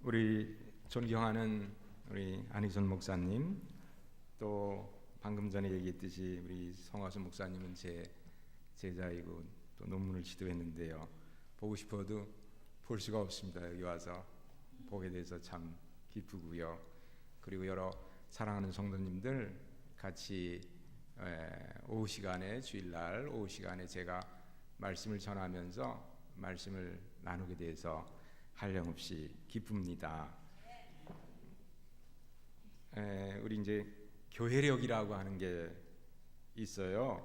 우리 존경하는 우리 안희선 목사님, 또 방금 전에 얘기했듯이 우리 성화수 목사님은 제 제자이고 또 논문을 지도했는데요. 보고 싶어도 볼 수가 없습니다. 여기 와서 보게 돼서 참 기쁘고요. 그리고 여러 사랑하는 성도님들 같이 오후 시간에, 주일날 오후 시간에 제가 말씀을 전하면서 말씀을 나누게 돼서 한량없이 기쁩니다. 우리 이제 교회력이라고 하는 게 있어요.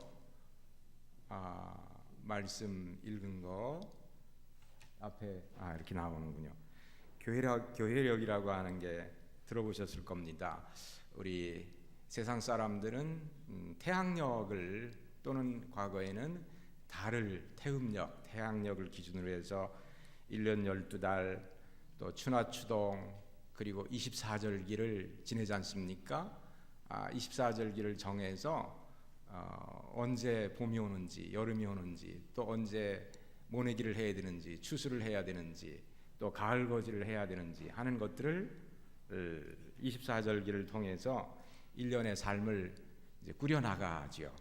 말씀 읽은 거 앞에 이렇게 나오는군요. 교회력이라고 하는 게 들어보셨을 겁니다. 우리 세상 사람들은 태양력을 또는 과거에는 달을 태양력을 기준으로 해서 1년 12달 또 추나추동 그리고 24절기를 지내지 않습니까? 24절기를 정해서 언제 봄이 오는지 여름이 오는지 또 언제 모내기를 해야 되는지 추수를 해야 되는지 또 가을 거지를 해야 되는지 하는 것들을 24절기를 통해서 1년의 삶을 이제 꾸려나가죠.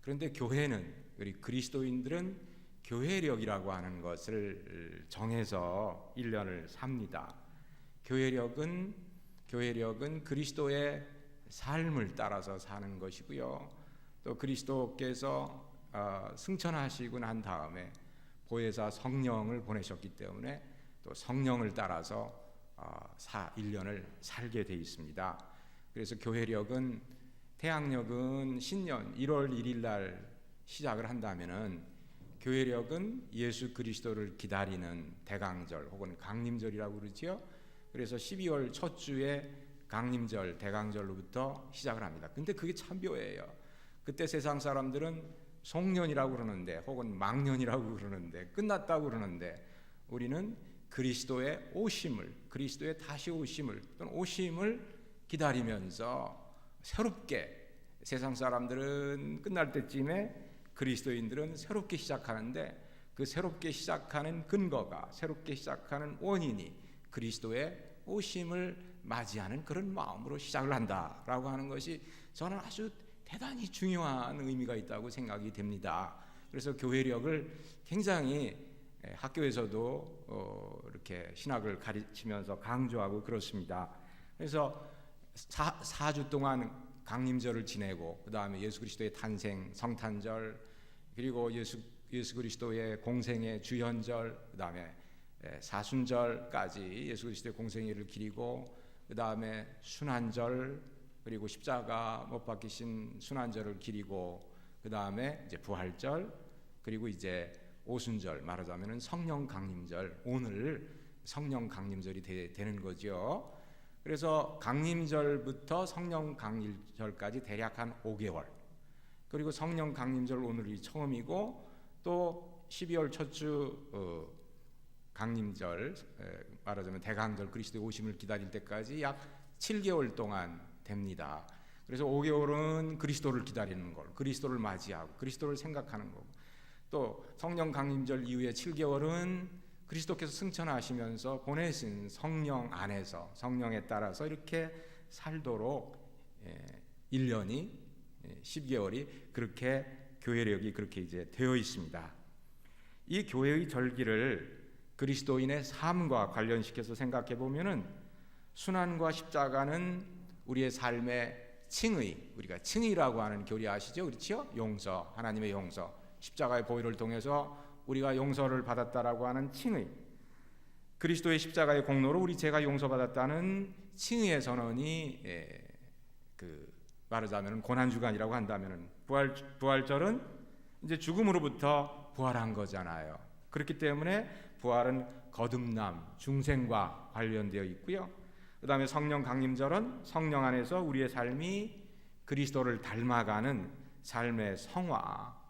그런데 교회는 우리 그리스도인들은 교회력이라고 하는 것을 정해서 1년을 삽니다. 교회력은 그리스도의 삶을 따라서 사는 것이고요. 또 그리스도께서 승천하시고 난 다음에 보혜사 성령을 보내셨기 때문에 또 성령을 따라서 1년을 살게 돼 있습니다. 그래서 교회력은 태양력은 신년 1월 1일 날 시작을 한다면은 교회력은 예수 그리스도를 기다리는 대강절 혹은 강림절이라고 그러지요. 그래서 12월 첫 주에 강림절, 대강절로부터 시작을 합니다. 근데 그게 참 묘해요. 그때 세상 사람들은 송년이라고 그러는데 혹은 망년이라고 그러는데 끝났다고 그러는데 우리는 그리스도의 오심을, 그리스도의 다시 오심을 또는 오심을 기다리면서 새롭게 세상 사람들은 끝날 때쯤에 그리스도인들은 새롭게 시작하는데 그 새롭게 시작하는 근거가 새롭게 시작하는 원인이 그리스도의 오심을 맞이하는 그런 마음으로 시작을 한다라고 하는 것이 저는 아주 대단히 중요한 의미가 있다고 생각이 됩니다. 그래서 교회력을 굉장히 학교에서도 이렇게 신학을 가르치면서 강조하고 그렇습니다. 그래서 4주 동안 강림절을 지내고 그 다음에 예수 그리스도의 탄생 성탄절 그리고 예수 그리스도의 공생의 주현절 그 다음에 사순절까지 예수 그리스도의 공생애를 기리고 그 다음에 순환절 그리고 십자가 못 박히신 순환절을 기리고 그 다음에 이제 부활절 그리고 이제 오순절 말하자면은 성령 강림절 오늘 성령 강림절이 되는 거죠. 그래서 강림절부터 성령 강림절까지 대략 한 5개월 그리고 성령 강림절 오늘이 처음이고 또 12월 첫 주 강림절 말하자면 대강절 그리스도의 오심을 기다릴 때까지 약 7개월 동안 됩니다. 그래서 5개월은 그리스도를 기다리는 걸 그리스도를 맞이하고 그리스도를 생각하는 거고 또 성령 강림절 이후에 7개월은 그리스도께서 승천하시면서 보내신 성령 안에서 성령에 따라서 이렇게 살도록 1년이 10개월이 그렇게 교회력이 그렇게 이제 되어 있습니다. 이 교회의 절기를 그리스도인의 삶과 관련시켜서 생각해 보면은 순환과 십자가는 우리의 삶의 칭의, 우리가 칭의라고 하는 교리 아시죠? 그렇죠? 용서, 하나님의 용서, 십자가의 보혈을 통해서 우리가 용서를 받았다라고 하는 칭의, 그리스도의 십자가의 공로로 우리 죄가 용서받았다는 칭의의 선언이 말하자면 고난주간이라고 한다면 부활절은 이제 죽음으로부터 부활한 거잖아요. 그렇기 때문에 부활은 거듭남, 중생과 관련되어 있고요. 그 다음에 성령 강림절은 성령 안에서 우리의 삶이 그리스도를 닮아가는 삶의 성화와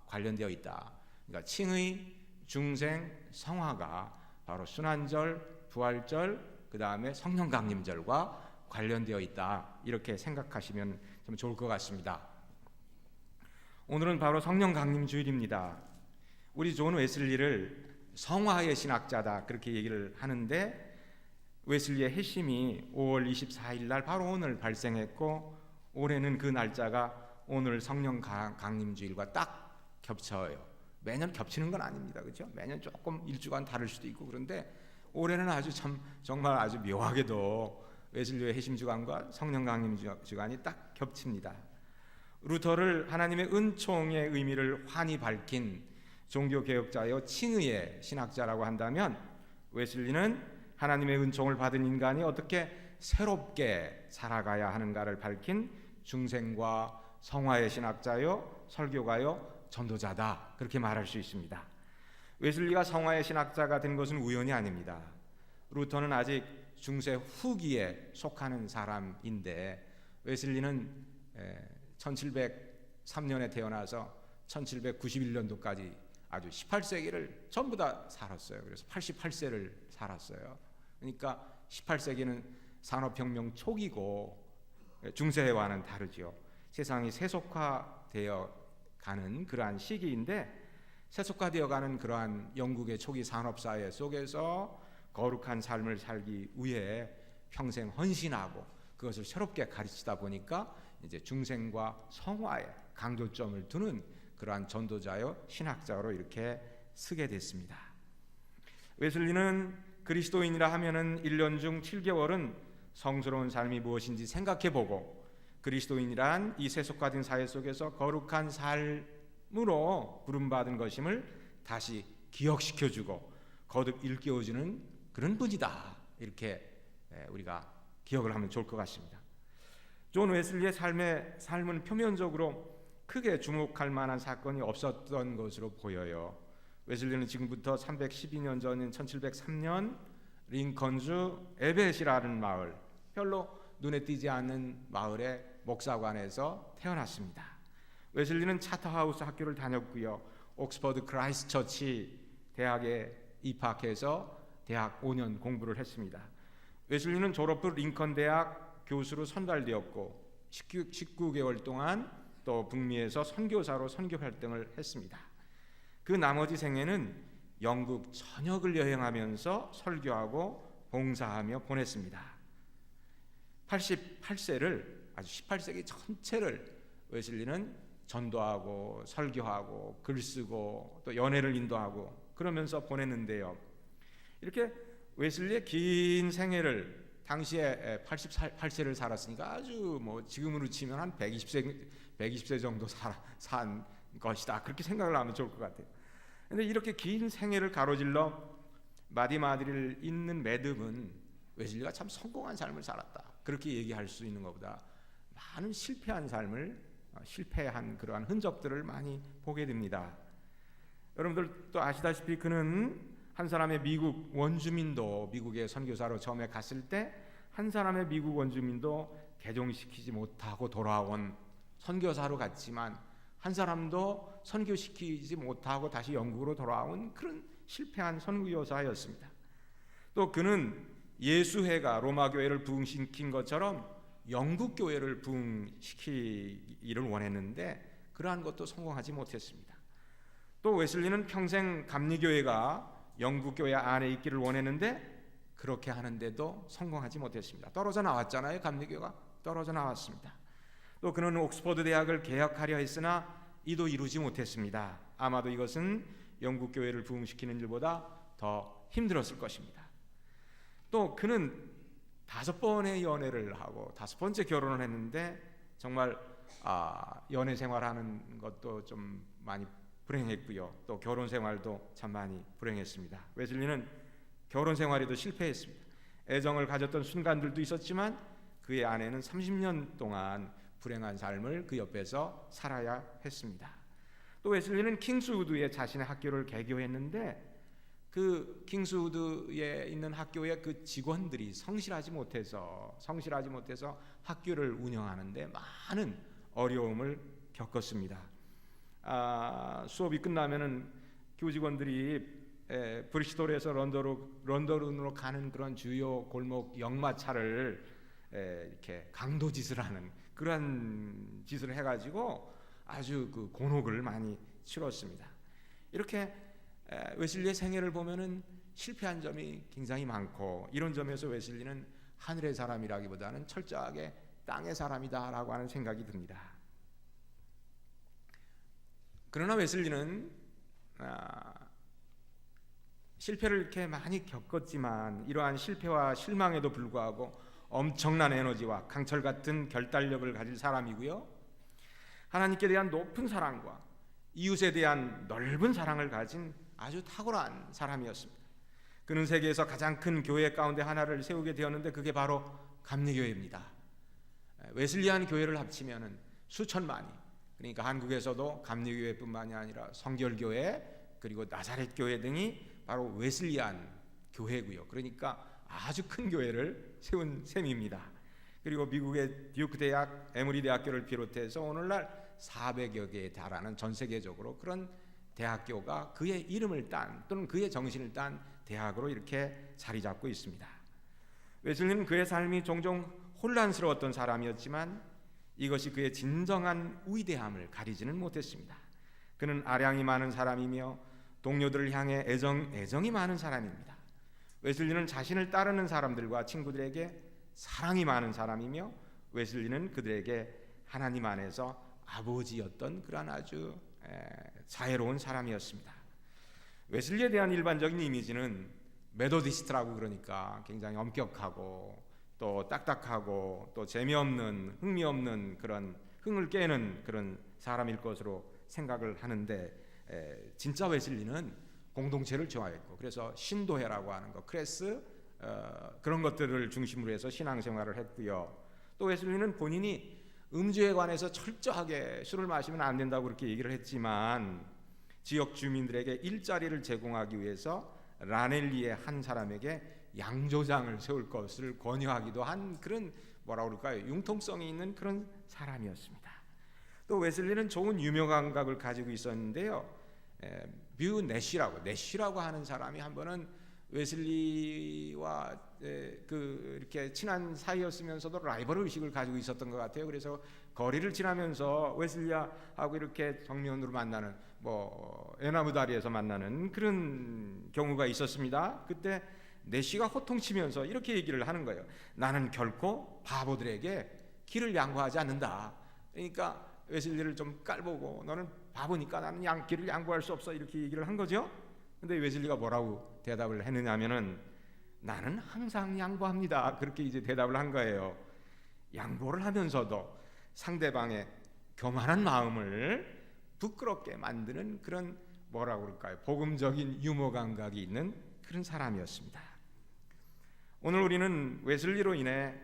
관련되어 있다. 그러니까 칭의, 중생, 성화가 바로 순환절, 부활절, 그 다음에 성령 강림절과 관련되어 있다. 이렇게 생각하시면 좀 좋을 것 같습니다. 오늘은 바로 성령 강림 주일입니다. 우리 존 웨슬리를 성화의 신학자다 그렇게 얘기를 하는데, 웨슬리의 회심이 5월 24일 날 바로 오늘 발생했고, 올해는 그 날짜가 오늘 성령 강림주일과 딱 겹쳐요. 매년 겹치는 건 아닙니다, 그렇죠? 매년 조금 일주간 다를 수도 있고. 그런데 올해는 아주 정말 아주 묘하게도 웨슬리의 회심 주간과 성령 강림 주간이 딱 겹칩니다. 루터를 하나님의 은총의 의미를 환히 밝힌 종교개혁자여 칭의의 신학자라고 한다면, 웨슬리는 하나님의 은총을 받은 인간이 어떻게 새롭게 살아가야 하는가를 밝힌 중생과 성화의 신학자요, 설교가요, 전도자다 그렇게 말할 수 있습니다. 웨슬리가 성화의 신학자가 된 것은 우연이 아닙니다. 루터는 아직 중세 후기에 속하는 사람인데, 웨슬리는 1703년에 태어나서 1791년도까지 아주 18세기를 전부 다 살았어요. 그래서 88세를 살았어요. 그러니까 18세기는 산업혁명 초기고 중세와는 다르죠. 세상이 세속화되어 가는 그러한 시기인데, 세속화되어 가는 그러한 영국의 초기 산업사회 속에서 거룩한 삶을 살기 위해 평생 헌신하고 그것을 새롭게 가르치다 보니까 이제 중생과 성화에 강조점을 두는 그러한 전도자요 신학자로 이렇게 쓰게 됐습니다. 웨슬리는 그리스도인이라 하면은 1년 중 7개월은 성스러운 삶이 무엇인지 생각해보고, 그리스도인이란 이 세속화된 사회 속에서 거룩한 삶으로 부름받은 것임을 다시 기억시켜주고 거듭 일깨워주는 그런 분이다, 이렇게 우리가 기억을 하면 좋을 것 같습니다. 존 웨슬리의 삶은 표면적으로 크게 주목할 만한 사건이 없었던 것으로 보여요. 웨슬리는 지금부터 312년 전인 1703년 링컨주 에벳이라는 마을, 별로 눈에 띄지 않는 마을의 목사관에서 태어났습니다. 웨슬리는 차터하우스 학교를 다녔고요, 옥스퍼드 크라이스트 처치 대학에 입학해서 대학 5년 공부를 했습니다. 웨슬리는 졸업 후 링컨 대학 교수로 선발되었고 19개월 동안 또 북미에서 선교사로 선교 활동을 했습니다. 그 나머지 생애는 영국 전역을 여행하면서 설교하고 봉사하며 보냈습니다. 88세를 아주 18세기 전체를 웨슬리는 전도하고 설교하고 글쓰고 또 연회를 인도하고 그러면서 보냈는데요. 이렇게 웨슬리의 긴 생애를, 당시에 88세를 살았으니까 아주 뭐 지금으로 치면 한 120세 정도 산 것이다, 그렇게 생각을 하면 좋을 것 같아요. 그런데 이렇게 긴 생애를 가로질러 마디마디를 잇는 매듭은 웨슬리가 참 성공한 삶을 살았다, 그렇게 얘기할 수 있는 것보다 많은 실패한 삶을, 실패한 그러한 흔적들을 많이 보게 됩니다. 여러분들 또 아시다시피 그는 한 사람의 미국 원주민도, 미국의 선교사로 처음에 갔을 때 한 사람의 미국 원주민도 개종시키지 못하고 돌아온, 선교사로 갔지만 한 사람도 선교시키지 못하고 다시 영국으로 돌아온 그런 실패한 선교사였습니다. 또 그는 예수회가 로마 교회를 부흥시킨 것처럼 영국 교회를 부흥시키기를 원했는데 그러한 것도 성공하지 못했습니다. 또 웨슬리는 평생 감리교회가 영국 교회 안에 있기를 원했는데 그렇게 하는데도 성공하지 못했습니다. 떨어져 나왔잖아요. 감리교회가 떨어져 나왔습니다. 또 그는 옥스퍼드 대학을 개혁하려 했으나 이도 이루지 못했습니다. 아마도 이것은 영국 교회를 부흥시키는 일보다 더 힘들었을 것입니다. 또 그는 5번의 연애를 하고 5번째 결혼을 했는데 정말 연애 생활하는 것도 좀 많이 불행했고요. 또 결혼 생활도 참 많이 불행했습니다. 웨슬리는 결혼 생활에도 실패했습니다. 애정을 가졌던 순간들도 있었지만 그의 아내는 30년 동안 불행한 삶을 그 옆에서 살아야 했습니다. 또 웨슬리는 킹스우드에 자신의 학교를 개교했는데 그 킹스우드에 있는 학교의 그 직원들이 성실하지 못해서 학교를 운영하는데 많은 어려움을 겪었습니다. 수업이 끝나면은 교직원들이 브리스톨에서 런던으로 가는 그런 주요 골목 역마차를 이렇게 강도짓을 하는 그런 짓을 해가지고 아주 그 곤혹을 많이 치렀습니다. 이렇게 웨슬리의 생애를 보면은 실패한 점이 굉장히 많고, 이런 점에서 웨슬리는 하늘의 사람이라기보다는 철저하게 땅의 사람이다라고 하는 생각이 듭니다. 그러나 웨슬리는 실패를 이렇게 많이 겪었지만 이러한 실패와 실망에도 불구하고 엄청난 에너지와 강철 같은 결단력을 가진 사람이고요, 하나님께 대한 높은 사랑과 이웃에 대한 넓은 사랑을 가진 아주 탁월한 사람이었습니다. 그는 세계에서 가장 큰 교회 가운데 하나를 세우게 되었는데 그게 바로 감리교회입니다. 웨슬리안 교회를 합치면은 수천만이, 그러니까 한국에서도 감리교회뿐만이 아니라 성결교회 그리고 나사렛 교회 등이 바로 웨슬리안 교회고요. 그러니까 아주 큰 교회를 세운 셈입니다. 그리고 미국의 듀크 대학, 에머리 대학교를 비롯해서 오늘날 400여 개에 달하는 전 세계적으로 그런 대학교가 그의 이름을 딴 또는 그의 정신을 딴 대학으로 이렇게 자리 잡고 있습니다. 웨슬리는 그의 삶이 종종 혼란스러웠던 사람이었지만 이것이 그의 진정한 위대함을 가리지는 못했습니다. 그는 아량이 많은 사람이며 동료들을 향해 애정이 많은 사람입니다. 웨슬리는 자신을 따르는 사람들과 친구들에게 사랑이 많은 사람이며 웨슬리는 그들에게 하나님 안에서 아버지였던 그런 아주 자애로운 사람이었습니다. 웨슬리에 대한 일반적인 이미지는 메도디스트라고, 그러니까 굉장히 엄격하고 또 딱딱하고 또 재미없는, 흥미없는, 그런 흥을 깨는 그런 사람일 것으로 생각을 하는데, 진짜 웨슬리는 공동체를 좋아했고, 그래서 신도회라고 하는 거, 크레스, 그런 것들을 중심으로 해서 신앙생활을 했고요. 또 웨슬리는 본인이 음주에 관해서 철저하게 술을 마시면 안 된다고 그렇게 얘기를 했지만 지역 주민들에게 일자리를 제공하기 위해서 라넬리의 한 사람에게 양조장을 세울 것을 권유하기도 한 그런, 뭐라고 그럴까요, 융통성이 있는 그런 사람이었습니다. 또 웨슬리는 좋은 유머 감각을 가지고 있었는데요, 뮤 내쉬라고 하는 사람이 한 번은 웨슬리와 이렇게 친한 사이였으면서도 라이벌 의식을 가지고 있었던 것 같아요. 그래서 거리를 지나면서 웨슬리하고 이렇게 정면으로 만나는, 에나무다리에서 만나는 그런 경우가 있었습니다. 그때 내시가 호통치면서 이렇게 얘기를 하는 거예요. 나는 결코 바보들에게 길을 양보하지 않는다. 그러니까 웨슬리를 좀 깔보고, 너는 바보니까 나는 길을 양보할 수 없어, 이렇게 얘기를 한 거죠. 근데 웨슬리가 뭐라고 대답을 했느냐면은, 나는 항상 양보합니다, 그렇게 이제 대답을 한 거예요. 양보를 하면서도 상대방의 교만한 마음을 부끄럽게 만드는 그런, 뭐라고 그럴까요, 복음적인 유머 감각이 있는 그런 사람이었습니다. 오늘 우리는 웨슬리로 인해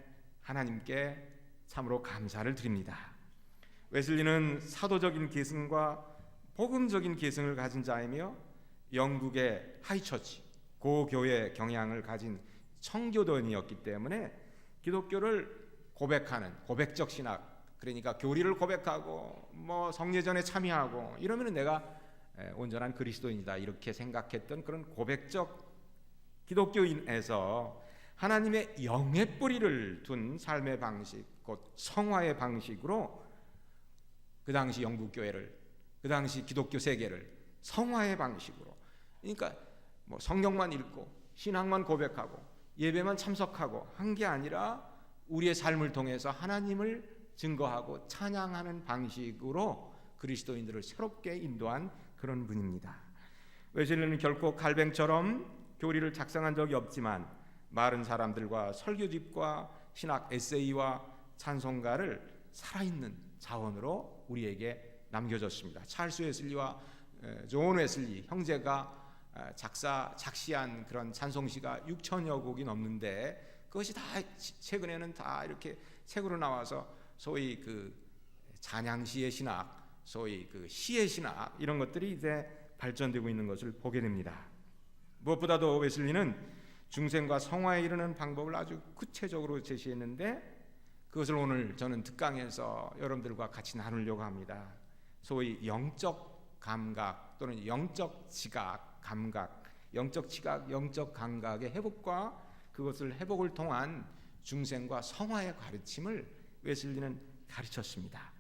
하나님께 참으로 감사를 드립니다. 웨슬리는 사도적인 계승과 복음적인 계승을 가진 자이며 영국의 하이처치, 고교회 경향을 가진 청교도인이었기 때문에 기독교를 고백하는 고백적 신학, 그러니까 교리를 고백하고 성례전에 참여하고 이러면 내가 온전한 그리스도인이다, 이렇게 생각했던 그런 고백적 기독교인에서 하나님의 영의 뿌리를 둔 삶의 방식, 곧 성화의 방식으로 그 당시 영국 교회를, 그 당시 기독교 세계를 성화의 방식으로, 그러니까 성경만 읽고 신앙만 고백하고 예배만 참석하고 한 게 아니라 우리의 삶을 통해서 하나님을 증거하고 찬양하는 방식으로 그리스도인들을 새롭게 인도한 그런 분입니다. 웨슬리는 결코 칼뱅처럼 교리를 작성한 적이 없지만 마른 사람들과 설교집과 신학 에세이와 찬송가를 살아있는 자원으로 우리에게 남겨줬습니다. 찰스 웨슬리와 존 웨슬리 형제가 작시한 그런 찬송시가 6천여 곡이 넘는데 그것이 다 최근에는 다 이렇게 책으로 나와서 소위 그 찬양시의 신학, 소위 그 시의 신학, 이런 것들이 이제 발전되고 있는 것을 보게 됩니다. 무엇보다도 웨슬리는 중생과 성화에 이르는 방법을 아주 구체적으로 제시했는데 그것을 오늘 저는 특강에서 여러분들과 같이 나누려고 합니다. 소위 영적 감각 또는 영적 지각, 감각, 영적 지각, 영적 감각의 회복과 그것을 회복을 통한 중생과 성화의 가르침을 웨슬리는 가르쳤습니다.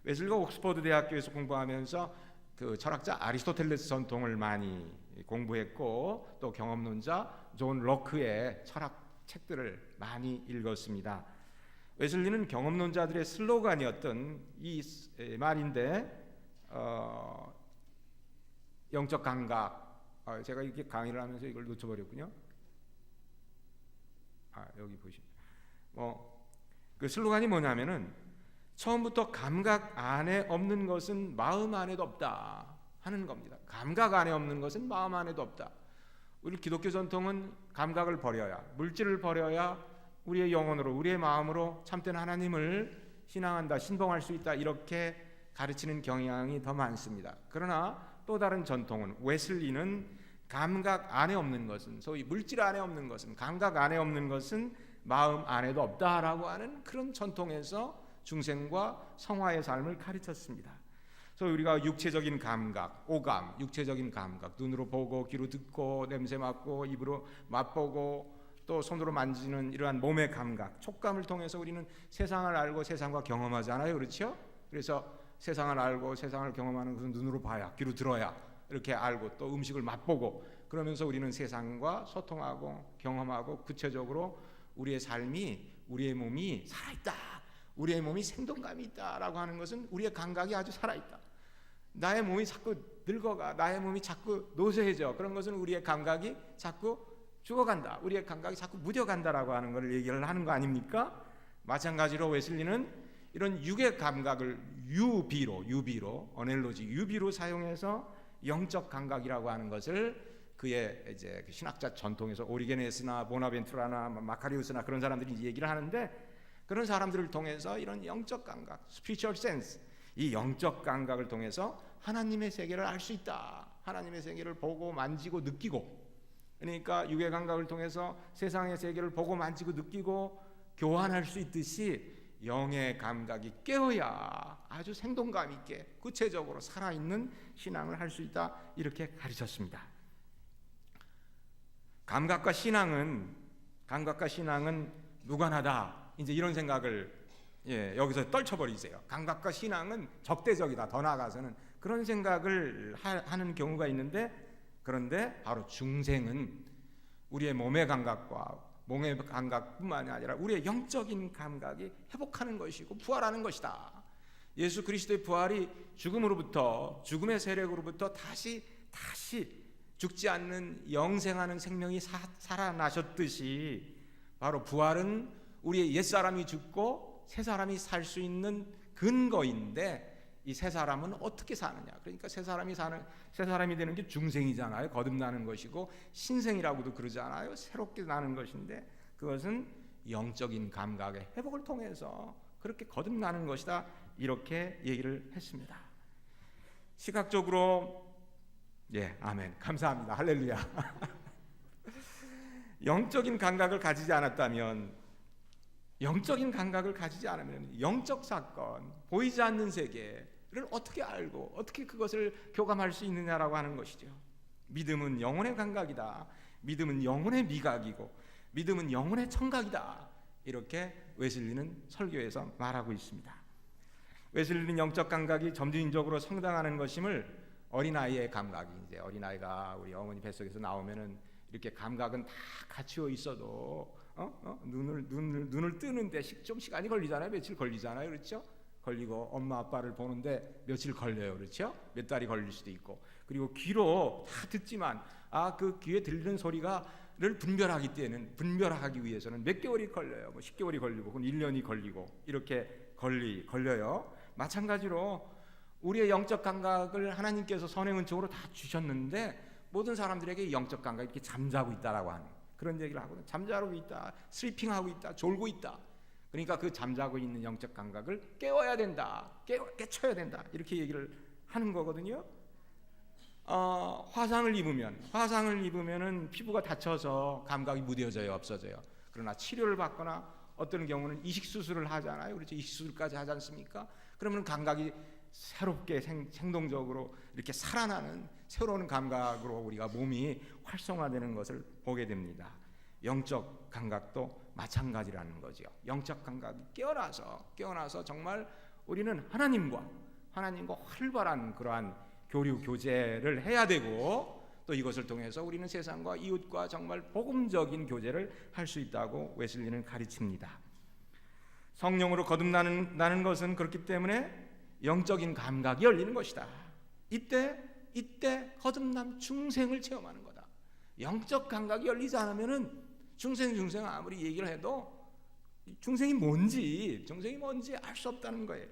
웨슬리가 옥스퍼드 대학교에서 공부하면서 그 철학자 아리스토텔레스 전통을 많이 공부했고 또 경험론자 존 록크의 철학 책들을 많이 읽었습니다. 웨슬리는 경험론자들의 슬로건이었던 이 말인데 영적 감각, 제가 이렇게 강의를 하면서 이걸 놓쳐버렸군요. 여기 보시면 그 슬로건이 뭐냐면은 처음부터 감각 안에 없는 것은 마음 안에도 없다 하는 겁니다. 감각 안에 없는 것은 마음 안에도 없다. 우리 기독교 전통은 감각을 버려야, 물질을 버려야 우리의 영혼으로, 우리의 마음으로 참된 하나님을 신앙한다, 신봉할 수 있다, 이렇게 가르치는 경향이 더 많습니다. 그러나 또 다른 전통은, 웨슬리는 감각 안에 없는 것은, 소위 물질 안에 없는 것은, 감각 안에 없는 것은 마음 안에도 없다라고 하는 그런 전통에서 중생과 성화의 삶을 가르쳤습니다. 그래서 우리가 육체적인 감각, 오감, 육체적인 감각, 눈으로 보고 귀로 듣고 냄새 맡고 입으로 맛보고 또 손으로 만지는 이러한 몸의 감각, 촉감을 통해서 우리는 세상을 알고 세상과 경험하잖아요. 그렇죠? 그래서 세상을 알고 세상을 경험하는 것은 눈으로 봐야, 귀로 들어야 이렇게 알고 또 음식을 맛보고 그러면서 우리는 세상과 소통하고 경험하고 구체적으로 우리의 삶이, 우리의 몸이 살아있다, 우리의 몸이 생동감이 있다라고 하는 것은 우리의 감각이 아주 살아있다. 나의 몸이 자꾸 늙어가, 나의 몸이 자꾸 노쇠해져, 그런 것은 우리의 감각이 자꾸 죽어간다, 우리의 감각이 자꾸 무뎌간다라고 하는 것을 얘기를 하는 거 아닙니까? 마찬가지로 웨슬리는 이런 육의 감각을 유비로 어넬로지 유비로 사용해서 영적 감각이라고 하는 것을 그의 이제 신학자 전통에서 오리게네스나 보나벤투라나 마카리우스나 그런 사람들이 얘기를 하는데, 그런 사람들을 통해서 이런 영적 감각, spiritual sense, 이 영적 감각을 통해서 하나님의 세계를 알 수 있다. 하나님의 세계를 보고 만지고 느끼고, 그러니까 육의 감각을 통해서 세상의 세계를 보고 만지고 느끼고 교환할 수 있듯이 영의 감각이 깨어야 아주 생동감 있게 구체적으로 살아있는 신앙을 할 수 있다, 이렇게 가르쳤습니다. 감각과 신앙은 무관하다, 이제 이런 생각을 여기서 떨쳐버리세요. 감각과 신앙은 적대적이다, 더 나아가서는 그런 생각을 하는 경우가 있는데, 그런데 바로 중생은 우리의 몸의 감각과 몸의 감각뿐만이 아니라 우리의 영적인 감각이 회복하는 것이고 부활하는 것이다. 예수 그리스도의 부활이 죽음의 세력으로부터 다시 죽지 않는 영생하는 생명이 살아나셨듯이, 바로 부활은 우리의 옛사람이 죽고 새 사람이 살 수 있는 근거인데, 이 새 사람은 어떻게 사느냐? 그러니까 새 사람이 되는 게 중생이잖아요. 거듭나는 것이고, 신생이라고도 그러잖아요. 새롭게 나는 것인데, 그것은 영적인 감각의 회복을 통해서 그렇게 거듭나는 것이다, 이렇게 얘기를 했습니다. 시각적으로 아멘, 감사합니다, 할렐루야. 영적인 감각을 가지지 않으면 영적 사건, 보이지 않는 세계를 어떻게 알고 어떻게 그것을 교감할 수 있느냐라고 하는 것이죠. 믿음은 영혼의 감각이다, 믿음은 영혼의 미각이고 믿음은 영혼의 청각이다, 이렇게 웨슬리는 설교에서 말하고 있습니다. 웨슬리는 영적 감각이 점진적으로 성장하는 것임을 어린아이의 감각이, 이제 어린아이가 우리 어머니 뱃속에서 나오면은 이렇게 감각은 다 갖추어 있어도 눈을 뜨는데 좀 시간이 걸리잖아요. 며칠 걸리잖아요. 그렇죠? 걸리고 엄마 아빠를 보는데 며칠 걸려요. 그렇죠? 몇 달이 걸릴 수도 있고, 그리고 귀로 다 듣지만 그 귀에 들리는 소리가를 분별하기 위해서는 몇 개월이 걸려요. 10개월이 걸리고 1년이 걸리고 이렇게 걸려요. 마찬가지로 우리의 영적 감각을 하나님께서 선행 은총으로 다 주셨는데, 모든 사람들에게 영적 감각이 이렇게 잠자고 있다라고 하는 그런 얘기를 하거든요. 잠자고 있다, 슬리핑하고 있다, 졸고 있다. 그러니까 그 잠자고 있는 영적 감각을 깨워야 된다, 깨쳐야 된다, 이렇게 얘기를 하는 거거든요. 화상을 입으면은 피부가 다쳐서 감각이 무뎌져요, 없어져요. 그러나 치료를 받거나 어떤 경우는 이식 수술을 하잖아요. 그렇죠? 이식 수술까지 하지 않습니까? 그러면 감각이 새롭게 생동적으로 이렇게 살아나는 새로운 감각으로 우리가 몸이 활성화되는 것을 보게 됩니다. 영적 감각도 마찬가지라는 거죠. 영적 감각이 깨어나서 정말 우리는 하나님과 활발한 그러한 교류 교제를 해야 되고, 또 이것을 통해서 우리는 세상과 이웃과 정말 복음적인 교제를 할 수 있다고 웨슬리는 가르칩니다. 성령으로 거듭나는 것은 그렇기 때문에 영적인 감각이 열리는 것이다. 이때 거듭남 중생을 체험하는 거다. 영적 감각이 열리지 않으면은 중생 아무리 얘기를 해도 중생이 뭔지 알 수 없다는 거예요.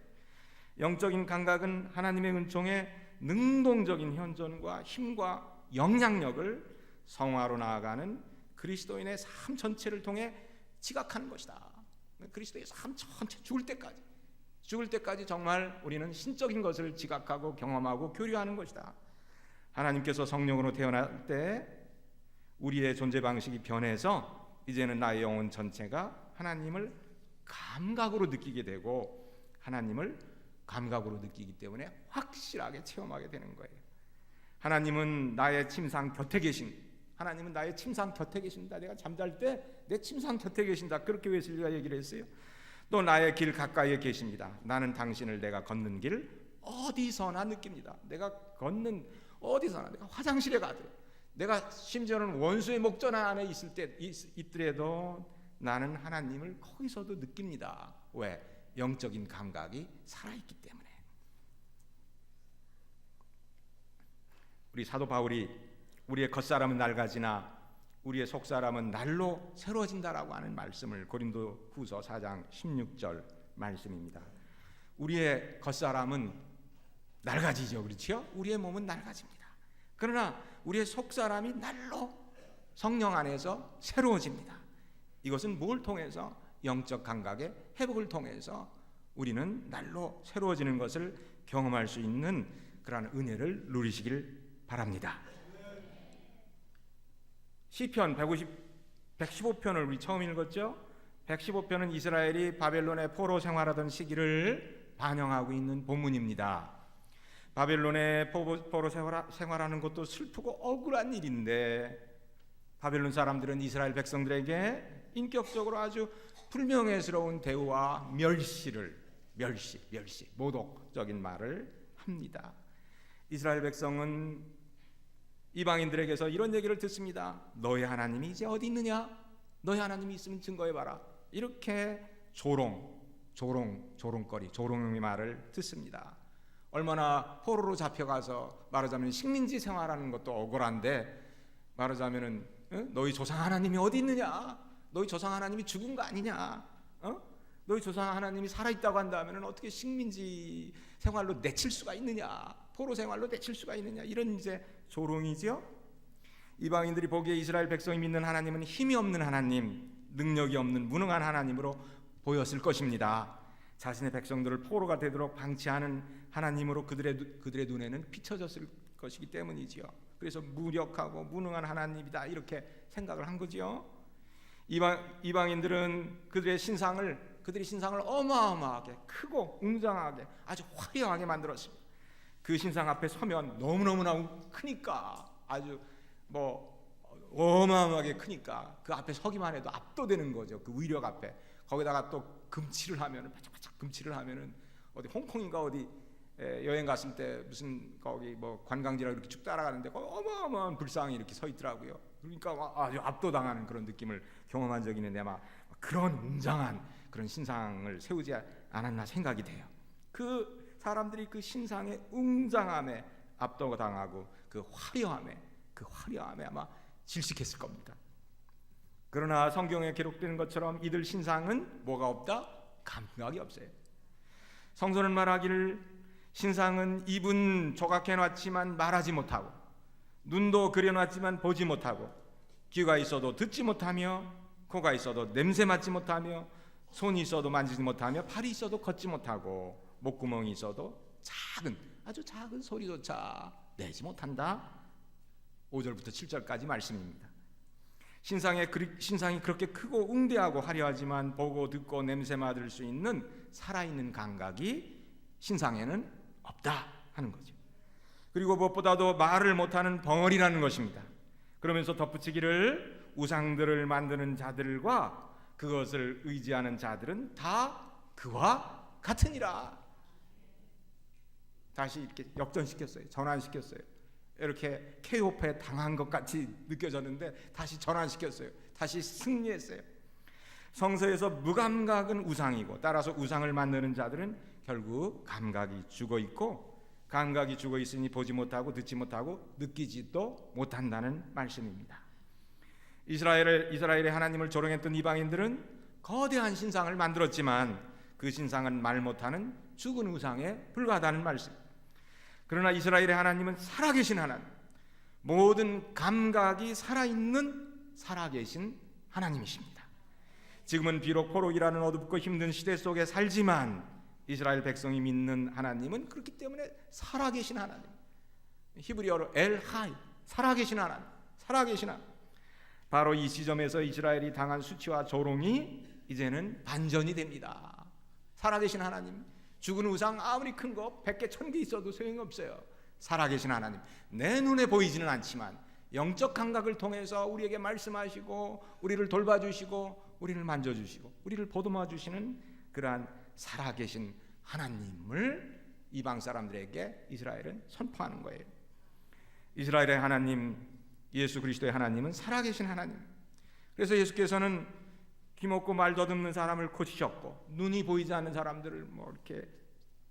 영적인 감각은 하나님의 은총의 능동적인 현존과 힘과 영향력을 성화로 나아가는 그리스도인의 삶 전체를 통해 지각하는 것이다. 그리스도의 삶 전체 죽을 때까지 정말 우리는 신적인 것을 지각하고 경험하고 교류하는 것이다. 하나님께서 성령으로 태어날 때 우리의 존재 방식이 변해서 이제는 나의 영혼 전체가 하나님을 감각으로 느끼게 되고, 하나님을 감각으로 느끼기 때문에 확실하게 체험하게 되는 거예요. 하나님은 나의 침상 곁에 계신다. 내가 잠잘 때 내 침상 곁에 계신다. 그렇게 웨슬리가 얘기를 했어요. 또 나의 길 가까이에 계십니다. 나는 당신을 내가 걷는 길 어디서나 느낍니다. 내가 걷는 어디서나, 내가 화장실에 가도, 내가 심지어는 원수의 목전 안에 있더라도 나는 하나님을 거기서도 느낍니다. 왜? 영적인 감각이 살아있기 때문에. 우리 사도 바울이 우리의 겉사람은 낡아지나 우리의 속사람은 날로 새로워진다라고 하는 말씀을 고린도후서 4장 16절 말씀입니다. 우리의 겉사람은 낡아지죠, 그렇죠? 우리의 몸은 낡아집니다. 그러나 우리의 속사람이 날로 성령 안에서 새로워집니다. 이것은 뭘 통해서? 영적 감각의 회복을 통해서 우리는 날로 새로워지는 것을 경험할 수 있는 그러한 은혜를 누리시길 바랍니다. 시편 115편을 우리 처음 읽었죠? 115편은 이스라엘이 바벨론의 포로 생활하던 시기를 반영하고 있는 본문입니다. 바벨론의 포로 생활하는 것도 슬프고 억울한 일인데, 바벨론 사람들은 이스라엘 백성들에게 인격적으로 아주 불명예스러운 대우와 멸시, 모독적인 말을 합니다. 이스라엘 백성은 이방인들에게서 이런 얘기를 듣습니다. 너희 하나님이 이제 어디 있느냐? 너희 하나님이 있으면 증거해봐라. 이렇게 조롱거리 말을 듣습니다. 얼마나 포로로 잡혀가서 말하자면 식민지 생활하는 것도 억울한데, 말하자면은 너희 조상 하나님이 어디 있느냐? 너희 조상 하나님이 죽은 거 아니냐? 너희 조상 하나님이 살아있다고 한다면 어떻게 식민지 생활로 내칠 수가 있느냐? 포로 생활로 내칠 수가 있느냐? 이런 이제 조롱이죠. 이방인들이 보기에 이스라엘 백성이 믿는 하나님은 힘이 없는 하나님, 능력이 없는 무능한 하나님으로 보였을 것입니다. 자신의 백성들을 포로가 되도록 방치하는 하나님으로 그들의 눈에는 비춰졌을 것이기 때문이지요. 그래서 무력하고 무능한 하나님이다 이렇게 생각을 한 거지요. 이방인들은 그들의 신상을 어마어마하게 크고 웅장하게 아주 화려하게 만들었습니다. 그 신상 앞에 서면 너무너무나 크니까, 아주 어마어마하게 크니까 그 앞에 서기만 해도 압도되는 거죠. 그 위력 앞에. 거기다가 또 바짝바짝 금칠을 하면은 어디 홍콩인가 어디 여행 갔을 때 무슨 거기 관광지라고 이렇게 쭉 따라가는데 어마어마한 불상이 이렇게 서 있더라고요. 그러니까 아주 압도당하는 그런 느낌을 경험한 적이 있는데, 아마 그런 웅장한 그런 신상을 세우지 않았나 생각이 돼요. 그 사람들이 그 신상의 웅장함에 압도당하고 그 화려함에 아마 질식했을 겁니다. 그러나 성경에 기록되는 것처럼 이들 신상은 뭐가 없다? 감각이 없어요. 성서는 말하기를 신상은 입은 조각해놨지만 말하지 못하고, 눈도 그려놨지만 보지 못하고, 귀가 있어도 듣지 못하며, 코가 있어도 냄새 맡지 못하며, 손이 있어도 만지지 못하며, 팔이 있어도 걷지 못하고, 목구멍이 있어도 아주 작은 소리조차 내지 못한다. 5절부터 7절까지 말씀입니다. 신상이 그렇게 크고 웅대하고 화려하지만 보고 듣고 냄새 맡을 수 있는 살아있는 감각이 신상에는 없다 하는 거죠. 그리고 무엇보다도 말을 못하는 벙어리라는 것입니다. 그러면서 덧붙이기를 우상들을 만드는 자들과 그것을 의지하는 자들은 다 그와 같으니라. 다시 이렇게 역전시켰어요. 전환시켰어요. 이렇게 케오파에 당한 것 같이 느껴졌는데 다시 전환시켰어요. 다시 승리했어요. 성서에서 무감각은 우상이고, 따라서 우상을 만드는 자들은 결국 감각이 죽어 있고, 감각이 죽어 있으니 보지 못하고 듣지 못하고 느끼지도 못한다는 말씀입니다. 이스라엘의 하나님을 조롱했던 이방인들은 거대한 신상을 만들었지만 그 신상은 말 못하는 죽은 우상에 불과하다는 말씀. 그러나 이스라엘의 하나님은 살아계신 하나님, 모든 감각이 살아있는 살아계신 하나님이십니다. 지금은 비록 포로기라는 어둡고 힘든 시대 속에 살지만 이스라엘 백성이 믿는 하나님은 그렇기 때문에 살아계신 하나님, 히브리어로 엘하이, 살아계신 하나님, 살아계신 하나님. 바로 이 지점에서 이스라엘이 당한 수치와 조롱이 이제는 반전이 됩니다. 살아계신 하나님, 죽은 우상 아무리 큰 거 100개 1000개 있어도 소용이 없어요. 살아계신 하나님, 내 눈에 보이지는 않지만 영적 감각을 통해서 우리에게 말씀하시고 우리를 돌봐주시고 우리를 만져주시고 우리를 보듬어주시는 그러한 살아계신 하나님을 이방 사람들에게 이스라엘은 선포하는 거예요. 이스라엘의 하나님, 예수 그리스도의 하나님은 살아계신 하나님. 그래서 예수께서는 귀먹고 말 더듬는 사람을 고치셨고, 눈이 보이지 않는 사람들을 뭐 이렇게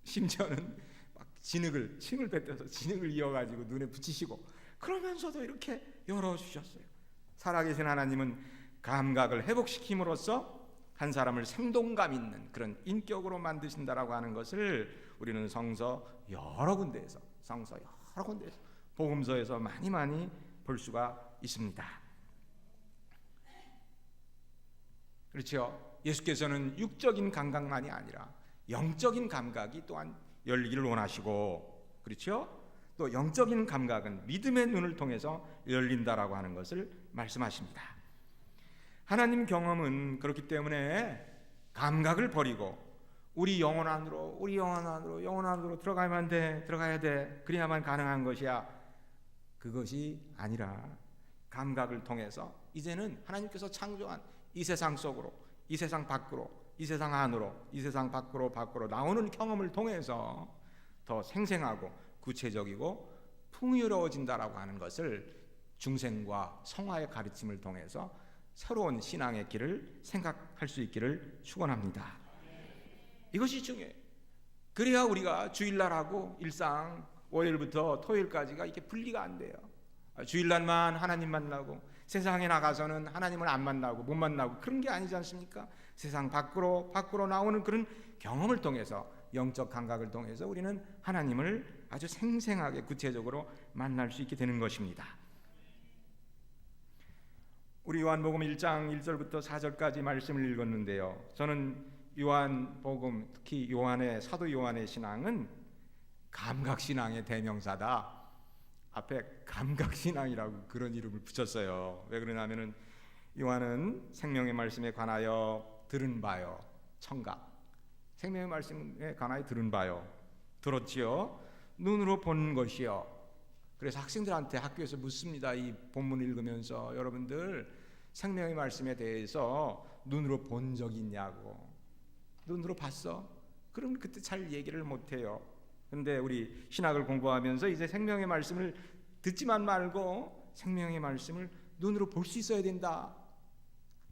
심지어는 막 침을 뱉어서 진흙을 이어가지고 눈에 붙이시고, 그러면서도 이렇게 열어주셨어요. 살아계신 하나님은 감각을 회복시킴으로써 한 사람을 생동감 있는 그런 인격으로 만드신다라고 하는 것을 우리는 성서 여러 군데에서 복음서에서 많이 볼 수가 있습니다. 그렇죠? 예수께서는 육적인 감각만이 아니라 영적인 감각이 또한 열리기를 원하시고, 그렇죠? 또 영적인 감각은 믿음의 눈을 통해서 열린다라고 하는 것을 말씀하십니다. 하나님 경험은 그렇기 때문에 감각을 버리고 우리 영혼 안으로 들어가야 돼. 그래야만 가능한 것이야. 그것이 아니라 감각을 통해서 이제는 하나님께서 창조한 이 세상 속으로, 이 세상 밖으로, 이 세상 안으로, 이 세상 밖으로 나오는 경험을 통해서 더 생생하고 구체적이고 풍요로워진다라고 하는 것을 중생과 성화의 가르침을 통해서 새로운 신앙의 길을 생각할 수 있기를 축원합니다. 이것이 중요해요. 그래야 우리가 주일날하고 일상 월요일부터 토요일까지가 이렇게 분리가 안 돼요. 주일날만 하나님 만나고 세상에 나가서는 하나님을 안 만나고 못 만나고 그런 게 아니지 않습니까? 세상 밖으로 나오는 그런 경험을 통해서, 영적 감각을 통해서 우리는 하나님을 아주 생생하게 구체적으로 만날 수 있게 되는 것입니다. 우리 요한복음 1장 1절부터 4절까지 말씀을 읽었는데요, 저는 요한복음, 특히 사도 요한의 신앙은 감각신앙의 대명사다. 앞에 감각신앙이라고 그런 이름을 붙였어요. 왜 그러냐면은 요한은 생명의 말씀에 관하여 들은 바요, 청각, 생명의 말씀에 관하여 들은 바요, 들었지요, 눈으로 본 것이요. 그래서 학생들한테 학교에서 묻습니다. 이 본문을 읽으면서, 여러분들 생명의 말씀에 대해서 눈으로 본 적이 있냐고. 눈으로 봤어? 그럼 그때 잘 얘기를 못해요. 근데 우리 신학을 공부하면서 이제 생명의 말씀을 듣지만 말고 생명의 말씀을 눈으로 볼 수 있어야 된다.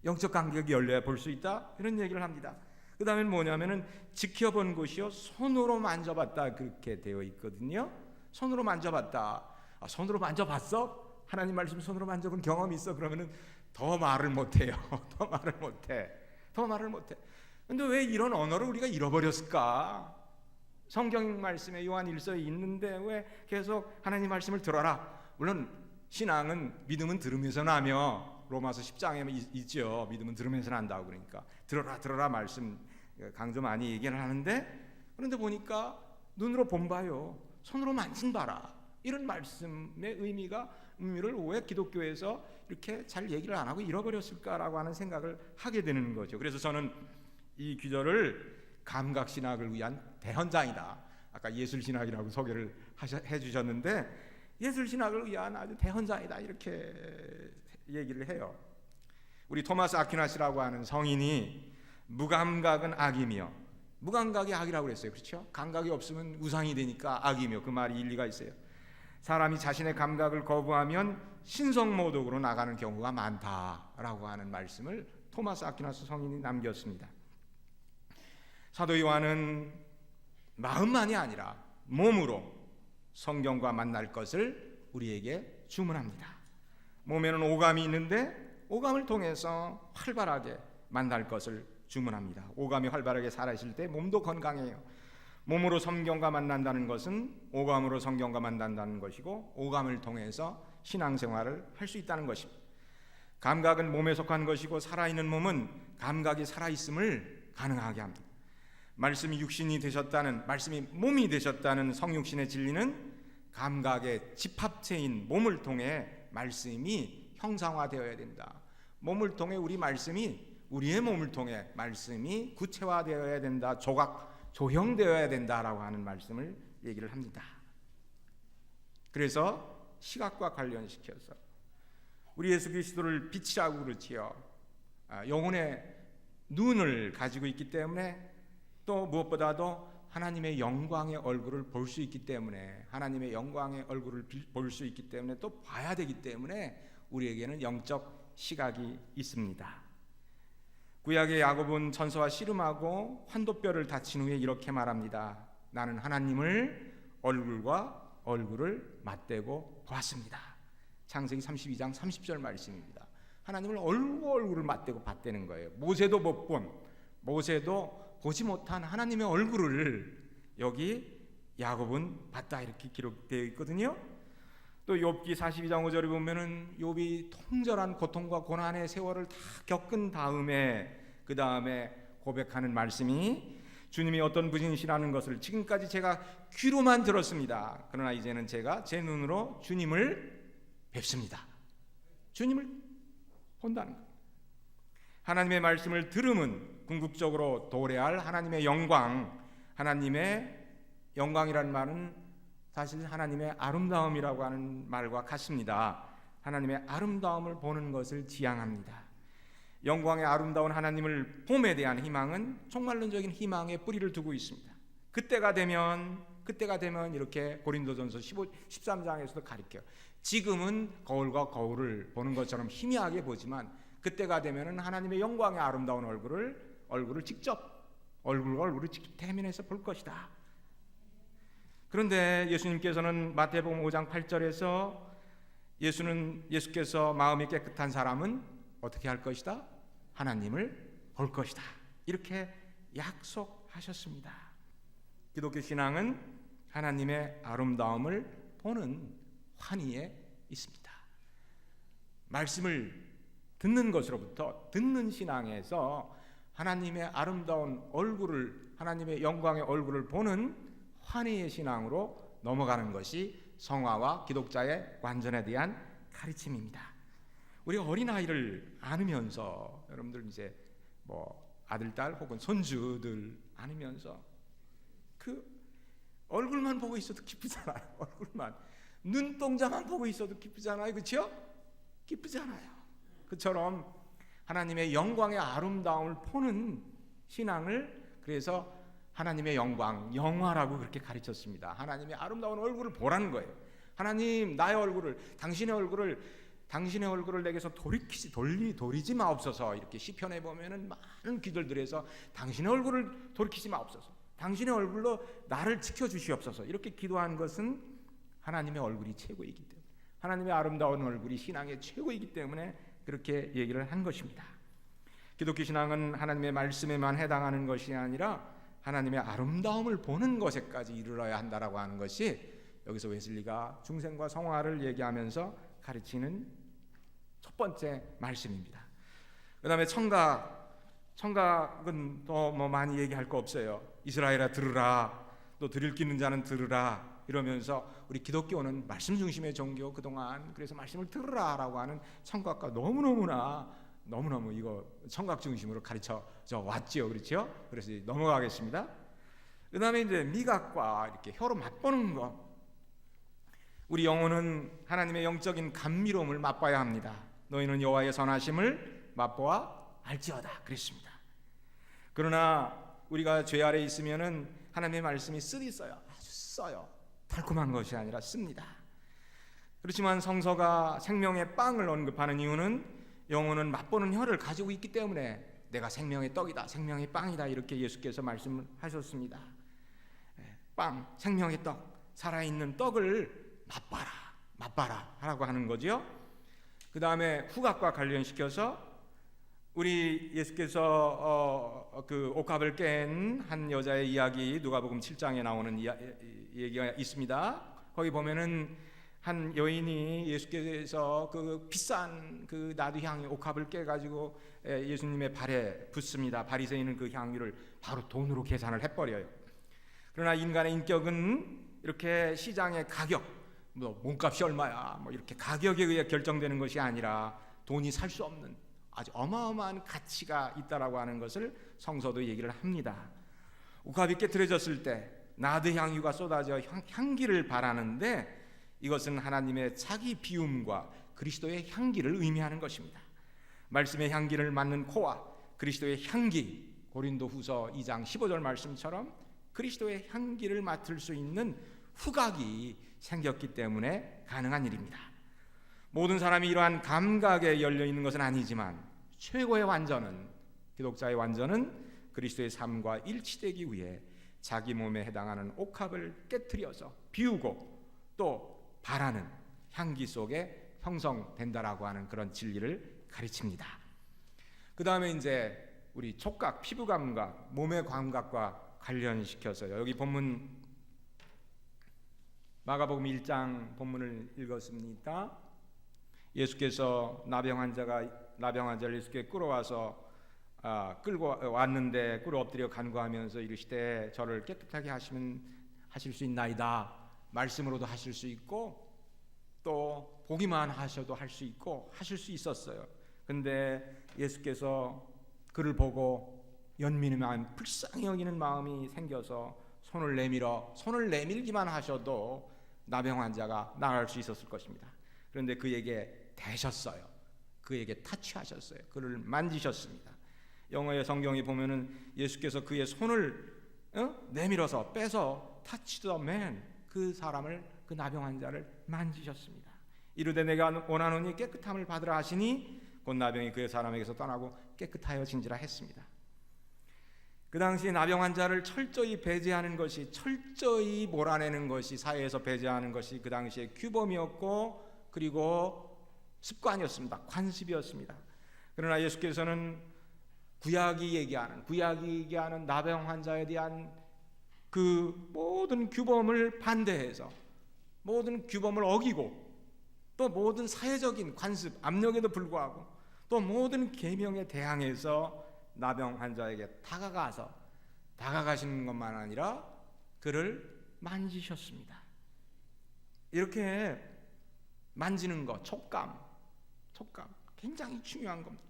영적 감각이 열려야 볼 수 있다. 이런 얘기를 합니다. 그 다음엔 뭐냐면은 지켜본 것이요, 손으로 만져봤다. 그렇게 되어 있거든요. 손으로 만져봤다. 손으로 만져봤어? 하나님 말씀 손으로 만져본 경험이 있어? 그러면은 더 말을 못해요. 더 말을 못해. 근데 왜 이런 언어를 우리가 잃어버렸을까? 성경 말씀에 요한 1서에 있는데 왜 계속 하나님 말씀을 들어라. 물론 신앙은 믿음은 들으면서 나며, 로마서 10장에 있죠. 믿음은 들으면서 난다고. 그러니까 들어라 말씀 강조 많이 얘기를 하는데, 그런데 보니까 눈으로 본 바요, 손으로 만진 바라, 이런 말씀의 의미를 왜 기독교에서 이렇게 잘 얘기를 안 하고 잃어버렸을까라고 하는 생각을 하게 되는 거죠. 그래서 저는 이 귀절을 감각신학을 위한 대현장이다. 아까 예술신학이라고 소개를 해주셨는데, 예술신학을 위한 아주 대현장이다, 이렇게 얘기를 해요. 우리 토마스 아퀴나스라고 하는 성인이 무감각은 악이며 무감각이 악이라고 그랬어요. 그렇죠? 감각이 없으면 우상이 되니까 악이며, 그 말이 일리가 있어요. 사람이 자신의 감각을 거부하면 신성모독으로 나가는 경우가 많다라고 하는 말씀을 토마스 아퀴나스 성인이 남겼습니다. 사도 요한은 마음만이 아니라 몸으로 성경과 만날 것을 우리에게 주문합니다. 몸에는 오감이 있는데 오감을 통해서 활발하게 만날 것을 주문합니다. 오감이 활발하게 살아있을 때 몸도 건강해요. 몸으로 성경과 만난다는 것은 오감으로 성경과 만난다는 것이고, 오감을 통해서 신앙생활을 할 수 있다는 것입니다. 감각은 몸에 속한 것이고, 살아있는 몸은 감각이 살아있음을 가능하게 합니다. 말씀이 육신이 되셨다는, 말씀이 몸이 되셨다는 성육신의 진리는 감각의 집합체인 몸을 통해 말씀이 형상화되어야 된다. 몸을 통해 우리의 몸을 통해 말씀이 구체화되어야 된다. 조형되어야 된다라고 하는 말씀을 얘기를 합니다. 그래서 시각과 관련시켜서 우리 예수 그리스도를 빛이라고 그러지요. 영혼의 눈을 가지고 있기 때문에, 또 무엇보다도 하나님의 영광의 얼굴을 볼 수 있기 때문에, 하나님의 영광의 얼굴을 볼 수 있기 때문에, 또 봐야 되기 때문에 우리에게는 영적 시각이 있습니다. 구약의 야곱은 천사와 씨름하고 환도뼈를 다친 후에 이렇게 말합니다. 나는 하나님을 얼굴과 얼굴을 맞대고 보았습니다. 창세기 32장 30절 말씀입니다. 하나님을 얼굴과 얼굴을 맞대고 봤다는 거예요. 모세도 보지 못한 하나님의 얼굴을 여기 야곱은 봤다, 이렇게 기록되어 있거든요. 또 욥기 42장 5절에 보면은 욥이 통절한 고통과 고난의 세월을 다 겪은 다음에, 그 다음에 고백하는 말씀이, 주님이 어떤 분이시라는 것을 지금까지 제가 귀로만 들었습니다. 그러나 이제는 제가 제 눈으로 주님을 뵙습니다. 주님을 본다는 것. 하나님의 말씀을 들음은 궁극적으로 도래할 하나님의 영광, 하나님의 영광이라는 말은 사실 하나님의 아름다움이라고 하는 말과 같습니다. 하나님의 아름다움을 보는 것을 지향합니다. 영광의 아름다운 하나님을 봄에 대한 희망은 총말론적인 희망에 뿌리를 두고 있습니다. 그때가 되면 이렇게 고린도전서 13장에서도 가르쳐요. 지금은 거울과 거울을 보는 것처럼 희미하게 보지만, 그때가 되면은 하나님의 영광의 아름다운 얼굴을 직접 대면해서 볼 것이다. 그런데 예수님께서는 마태복음 5장 8절에서 예수께서 마음이 깨끗한 사람은 어떻게 할 것이다? 하나님을 볼 것이다. 이렇게 약속하셨습니다. 기독교 신앙은 하나님의 아름다움을 보는 환희에 있습니다. 말씀을 듣는 것으로부터, 듣는 신앙에서 하나님의 아름다운 얼굴을, 하나님의 영광의 얼굴을 보는 환희의 신앙으로 넘어가는 것이 성화와 기독자의 완전에 대한 가르침입니다. 우리 어린아이를 안으면서, 여러분들 이제 아들, 딸 혹은 손주들 안으면서 그 얼굴만 보고 있어도 기쁘잖아요. 얼굴만, 눈동자만 보고 있어도 기쁘잖아요. 그렇죠? 기쁘잖아요. 그처럼 하나님의 영광의 아름다움을 보는 신앙을, 그래서 하나님의 영광, 영화라고 그렇게 가르쳤습니다. 하나님의 아름다운 얼굴을 보라는 거예요. 하나님, 나의 얼굴을, 당신의 얼굴을 내게서 돌리지 마옵소서. 이렇게 시편에 보면은 많은 기도들에서 당신의 얼굴을 돌이키지 마옵소서, 당신의 얼굴로 나를 지켜주시옵소서, 이렇게 기도한 것은 하나님의 얼굴이 최고이기 때문에, 하나님의 아름다운 얼굴이 신앙의 최고이기 때문에 그렇게 얘기를 한 것입니다. 기독교 신앙은 하나님의 말씀에만 해당하는 것이 아니라 하나님의 아름다움을 보는 것에까지 이르러야 한다라고 하는 것이 여기서 웨슬리가 중생과 성화를 얘기하면서 가르치는 첫 번째 말씀입니다. 그 다음에 청각은 또 많이 얘기할 거 없어요. 이스라엘아 들으라, 또 들을 끼는 자는 들으라, 이러면서 우리 기독교는 말씀 중심의 종교, 그동안 그래서 말씀을 들으라라고 하는 청각과 너무너무 이거 청각 중심으로 가르쳐 왔지요. 그렇죠? 그래서 넘어가겠습니다. 그 다음에 이제 미각과 이렇게 혀로 맛보는 것. 우리 영혼은 하나님의 영적인 감미로움을 맛봐야 합니다. 너희는 여호와의 선하심을 맛보아 알지어다 그랬습니다. 그러나 우리가 죄 아래 있으면은 하나님의 말씀이 쓰디 써요. 아주 써요. 달콤한 것이 아니라 씁니다. 그렇지만 성서가 생명의 빵을 언급하는 이유는 영혼은 맛보는 혀를 가지고 있기 때문에 내가 생명의 떡이다, 생명의 빵이다, 이렇게 예수께서 말씀을 하셨습니다. 빵, 생명의 떡, 살아있는 떡을 맛봐라 하라고 하는 거죠. 그 다음에 후각과 관련시켜서 우리 예수께서 그 옥합을 깬 한 여자의 이야기, 누가복음 7장에 나오는 얘기가 있습니다. 거기 보면은 한 여인이 예수께서 그 비싼 그 나두향 옥합을 깨가지고 예수님의 발에 붓습니다. 바리새인은 그 향유를 바로 돈으로 계산을 해버려요. 그러나 인간의 인격은 이렇게 시장의 가격, 뭐 몸값이 얼마야, 뭐 이렇게 가격에 의해 결정되는 것이 아니라 돈이 살 수 없는 아주 어마어마한 가치가 있다라고 하는 것을 성서도 얘기를 합니다. 옥합이 깨트려졌을 때 나드 향유가 쏟아져 향기를 발하는데 이것은 하나님의 자기 비움과 그리스도의 향기를 의미하는 것입니다. 말씀의 향기를 맡는 코와 그리스도의 향기, 고린도후서 2장 15절 말씀처럼 그리스도의 향기를 맡을 수 있는 후각이 생겼기 때문에 가능한 일입니다. 모든 사람이 이러한 감각에 열려 있는 것은 아니지만 최고의 완전은, 기독자의 완전은 그리스도의 삶과 일치되기 위해 자기 몸에 해당하는 옥합을 깨트려서 비우고 또 바라는 향기 속에 형성된다라고 하는 그런 진리를 가르칩니다. 그 다음에 이제 우리 촉각, 피부 감각, 몸의 감각과 관련시켜서요. 여기 본문 마가복음 1장 본문을 읽었습니다. 예수께서 나병 환자를 예수께 끌어와서 끌고 왔는데 꿇어 엎드려 간구하면서 이르시되 저를 깨끗하게 하실 수 있나이다. 말씀으로도 하실 수 있고 또 보기만 하셔도 할 수 있고 하실 수 있었어요. 근데 예수께서 그를 보고 연민의 마음, 불쌍히 여기는 마음이 생겨서 손을 내밀기만 하셔도 나병 환자가 나을 수 있었을 것입니다. 그런데 그에게 대셨어요. 그에게 타치하셨어요. 그를 만지셨습니다. 영어의 성경에 보면은 예수께서 그의 손을 내밀어서 빼서 touch the man, 그 사람을, 그 나병 환자를 만지셨습니다. 이르되 내가 원하노니 깨끗함을 받으라 하시니 곧 나병이 그 사람에게서 떠나고 깨끗하여진지라 했습니다. 그 당시 나병 환자를 철저히 배제하는 것이, 철저히 몰아내는 것이, 사회에서 배제하는 것이 그 당시의 규범이었고 그리고 습관이었습니다. 관습이었습니다. 그러나 예수께서는 구약이 얘기하는 나병 환자에 대한 그 모든 규범을 반대해서, 모든 규범을 어기고, 또 모든 사회적인 관습, 압력에도 불구하고 또 모든 계명에 대항해서 나병 환자에게 다가가시는 것만 아니라 그를 만지셨습니다. 이렇게 만지는 것, 촉감 굉장히 중요한 겁니다.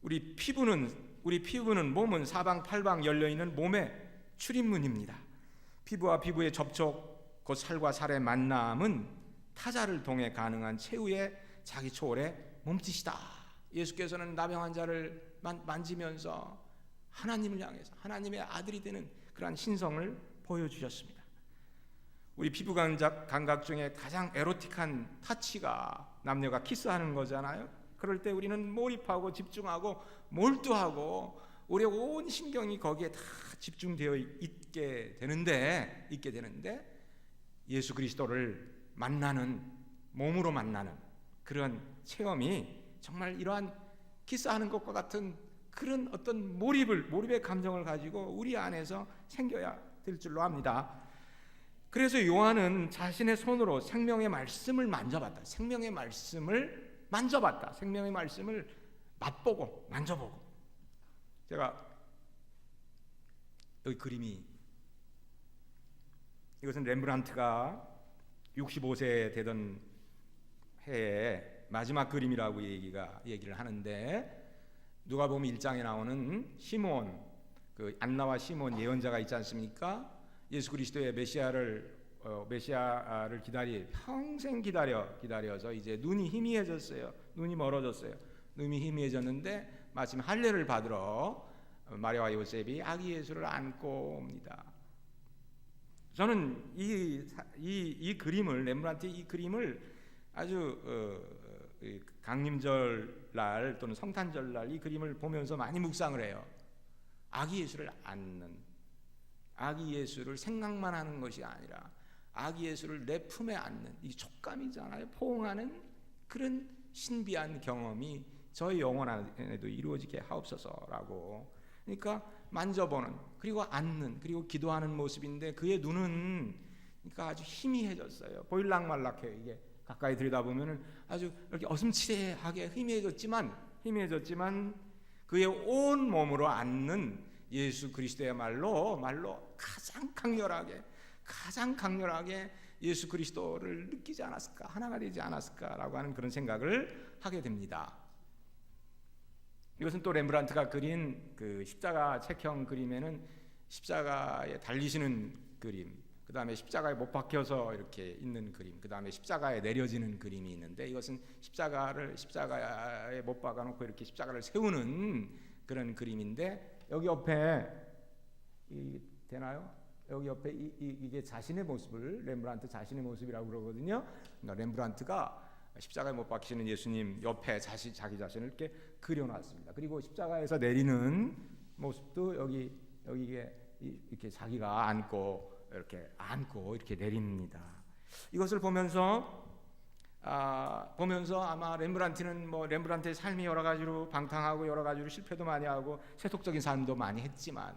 우리 피부는 몸은 사방팔방 열려있는 몸의 출입문입니다. 피부와 피부의 접촉, 곧 살과 살의 만남은 타자를 통해 가능한 최후의 자기 초월의 몸짓이다. 예수께서는 나병 환자를 만지면서 하나님을 향해서 하나님의 아들이 되는 그러한 신성을 보여주셨습니다. 우리 피부 감각 중에 가장 에로틱한 타치가 남녀가 키스하는 거잖아요. 그럴 때 우리는 몰입하고 집중하고 몰두하고 우리의 온 신경이 거기에 다 집중되어 있게 되는데 예수 그리스도를 몸으로 만나는 그런 체험이 정말 이러한 키스하는 것과 같은 그런 어떤 몰입의 감정을 가지고 우리 안에서 생겨야 될 줄로 압니다. 그래서 요한은 자신의 손으로 생명의 말씀을 만져봤다. 생명의 말씀을 맛보고 만져보고. 제가 여기 그림이, 이것은 렘브란트가 65세 되던 해에 마지막 그림이라고 얘기를 하는데, 누가복음 1장에 나오는 시몬, 그 안나와 시몬 예언자가 있지 않습니까? 예수 그리스도의 메시아를 평생 기다려서 이제 눈이 희미해졌어요. 눈이 멀어졌어요. 눈이 희미해졌는데 마침 할례를 받으러 마리아와 요셉이 아기 예수를 안고 옵니다. 저는 이 그림을, 렘브란트의 이 그림을 아주 강림절 날 또는 성탄절 날 이 그림을 보면서 많이 묵상을 해요. 아기 예수를 안는, 아기 예수를 생각만 하는 것이 아니라 아기 예수를 내 품에 안는, 이 촉감이잖아요. 포옹하는 그런 신비한 경험이 저의 영혼 안에도 이루어지게 하옵소서라고. 그러니까 만져보는, 그리고 안는, 그리고 기도하는 모습인데 그의 눈은 그러니까 아주 희미해졌어요. 보일락말락해요. 이게 가까이 들여다보면은 아주 이렇게 어슴치레하게 희미해졌지만 그의 온 몸으로 안는 예수 그리스도야말로 가장 강렬하게 예수 그리스도를 느끼지 않았을까, 하나가 되지 않았을까라고 하는 그런 생각을 하게 됩니다. 이것은 또 렘브란트가 그린 그 십자가 책형 그림에는 십자가에 달리시는 그림, 그 다음에 십자가에 못 박혀서 이렇게 있는 그림, 그 다음에 십자가에 내려지는 그림이 있는데, 이것은 십자가에 못 박아놓고 이렇게 십자가를 세우는 그런 그림인데, 여기 옆에 되나요? 여기 옆에 이게 자신의 모습을, 렘브란트 자신의 모습이라고 그러거든요. 그러니까 렘브란트가 십자가에 못 박히시는 예수님 옆에 자기 자신을 이렇게 그려놨습니다. 그리고 십자가에서 내리는 모습도 여기에 이렇게 자기가 안고 이렇게 내립니다. 이것을 보면서 아마 렘브란트는 렘브란트의 삶이 여러 가지로 방탕하고 여러 가지로 실패도 많이 하고 세속적인 삶도 많이 했지만,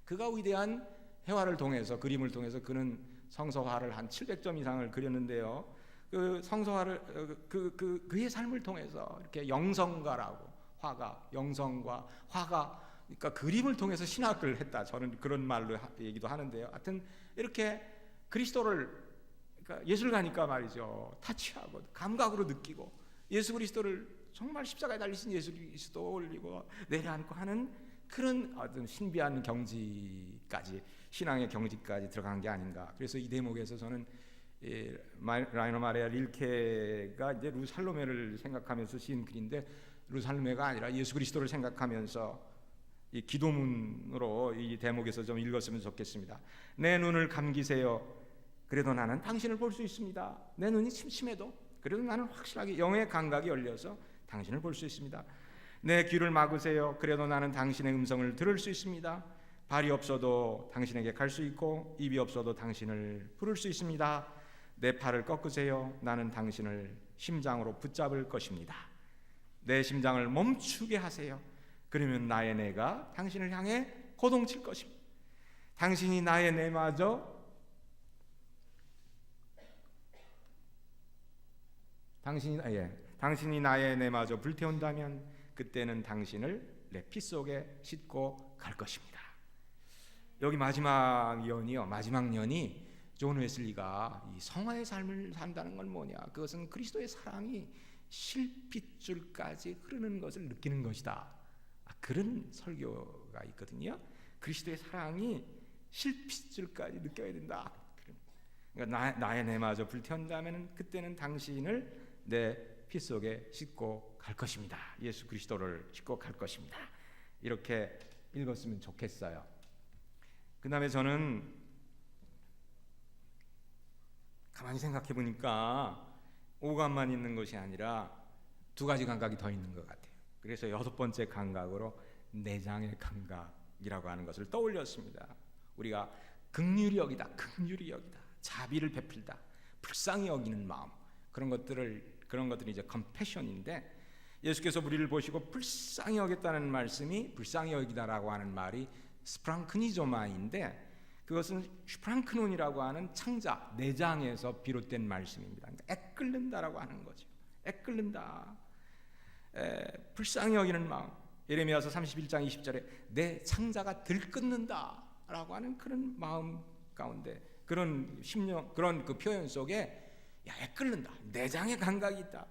그가 위대한 회화를 통해서, 그림을 통해서 그는 성서화를 한 700점 이상을 그렸는데요. 그 성서화를 그의 삶을 통해서 이렇게 영성가라고, 영성과 화가, 그러니까 그림을 통해서 신학을 했다. 저는 그런 말로 얘기도 하는데요. 하여튼 이렇게 그리스도를, 그러니까 예술 가니까 말이죠, 타치하고 감각으로 느끼고 예수 그리스도를, 정말 십자가에 달리신 예수 그리스도 올리고 내려앉고 하는 그런 어떤 신비한 경지까지, 신앙의 경지까지 들어간 게 아닌가. 그래서 이 대목에서 저는 라이너 마리아 릴케가 이제 루살로메를 생각하면서 쓰인 글인데, 루살로메가 아니라 예수 그리스도를 생각하면서 이 기도문으로 이 대목에서 좀 읽었으면 좋겠습니다. 내 눈을 감기세요. 그래도 나는 당신을 볼 수 있습니다. 내 눈이 침침해도 그래도 나는 확실하게 영의 감각이 열려서 당신을 볼 수 있습니다. 내 귀를 막으세요. 그래도 나는 당신의 음성을 들을 수 있습니다. 발이 없어도 당신에게 갈 수 있고 입이 없어도 당신을 부를 수 있습니다. 내 팔을 꺾으세요. 나는 당신을 심장으로 붙잡을 것입니다. 내 심장을 멈추게 하세요. 그러면 나의 뇌가 당신을 향해 호동칠 것입니다. 당신이 나의 뇌마저 당신이 나의 뇌마저 불태운다면 그때는 당신을 내 피 속에 싣고 갈 것입니다. 여기 마지막 년이 존 웨슬리가 이 성화의 삶을 산다는 건 뭐냐? 그것은 그리스도의 사랑이 실핏줄까지 흐르는 것을 느끼는 것이다. 그런 설교가 있거든요. 그리스도의 사랑이 실핏줄까지 느껴야 된다. 그러니까 나의 뇌마저 불태운다면 그때는 당신을 내 피 속에 싣고 갈 것입니다. 예수 그리스도를 싣고 갈 것입니다. 이렇게 읽었으면 좋겠어요. 그 다음에 저는 가만히 생각해 보니까 오감만 있는 것이 아니라 두 가지 감각이 더 있는 것 같아요. 그래서 6번째 감각으로 내장의 감각이라고 하는 것을 떠올렸습니다. 우리가 긍휼히 여기다, 자비를 베풀다, 불쌍히 여기는 마음, 그런 것들이 이제 컴패션인데, 예수께서 우리를 보시고 불쌍히 여겼다는 말씀이, 불쌍히 여기다라고 하는 말이 스프랑크니조마인데, 그것은 슈프랑크논이라고 하는 창자, 내장에서 비롯된 말씀입니다. 그러니까 애끓는다라고 하는 거죠. 애끓는다, 불쌍히 여기는 마음. 예레미야서 31장 20절에 내 창자가 들끓는다라고 하는 그런 마음 가운데, 그런 심령, 그런 그 표현 속에 애끓는다, 내장의 감각이 있다.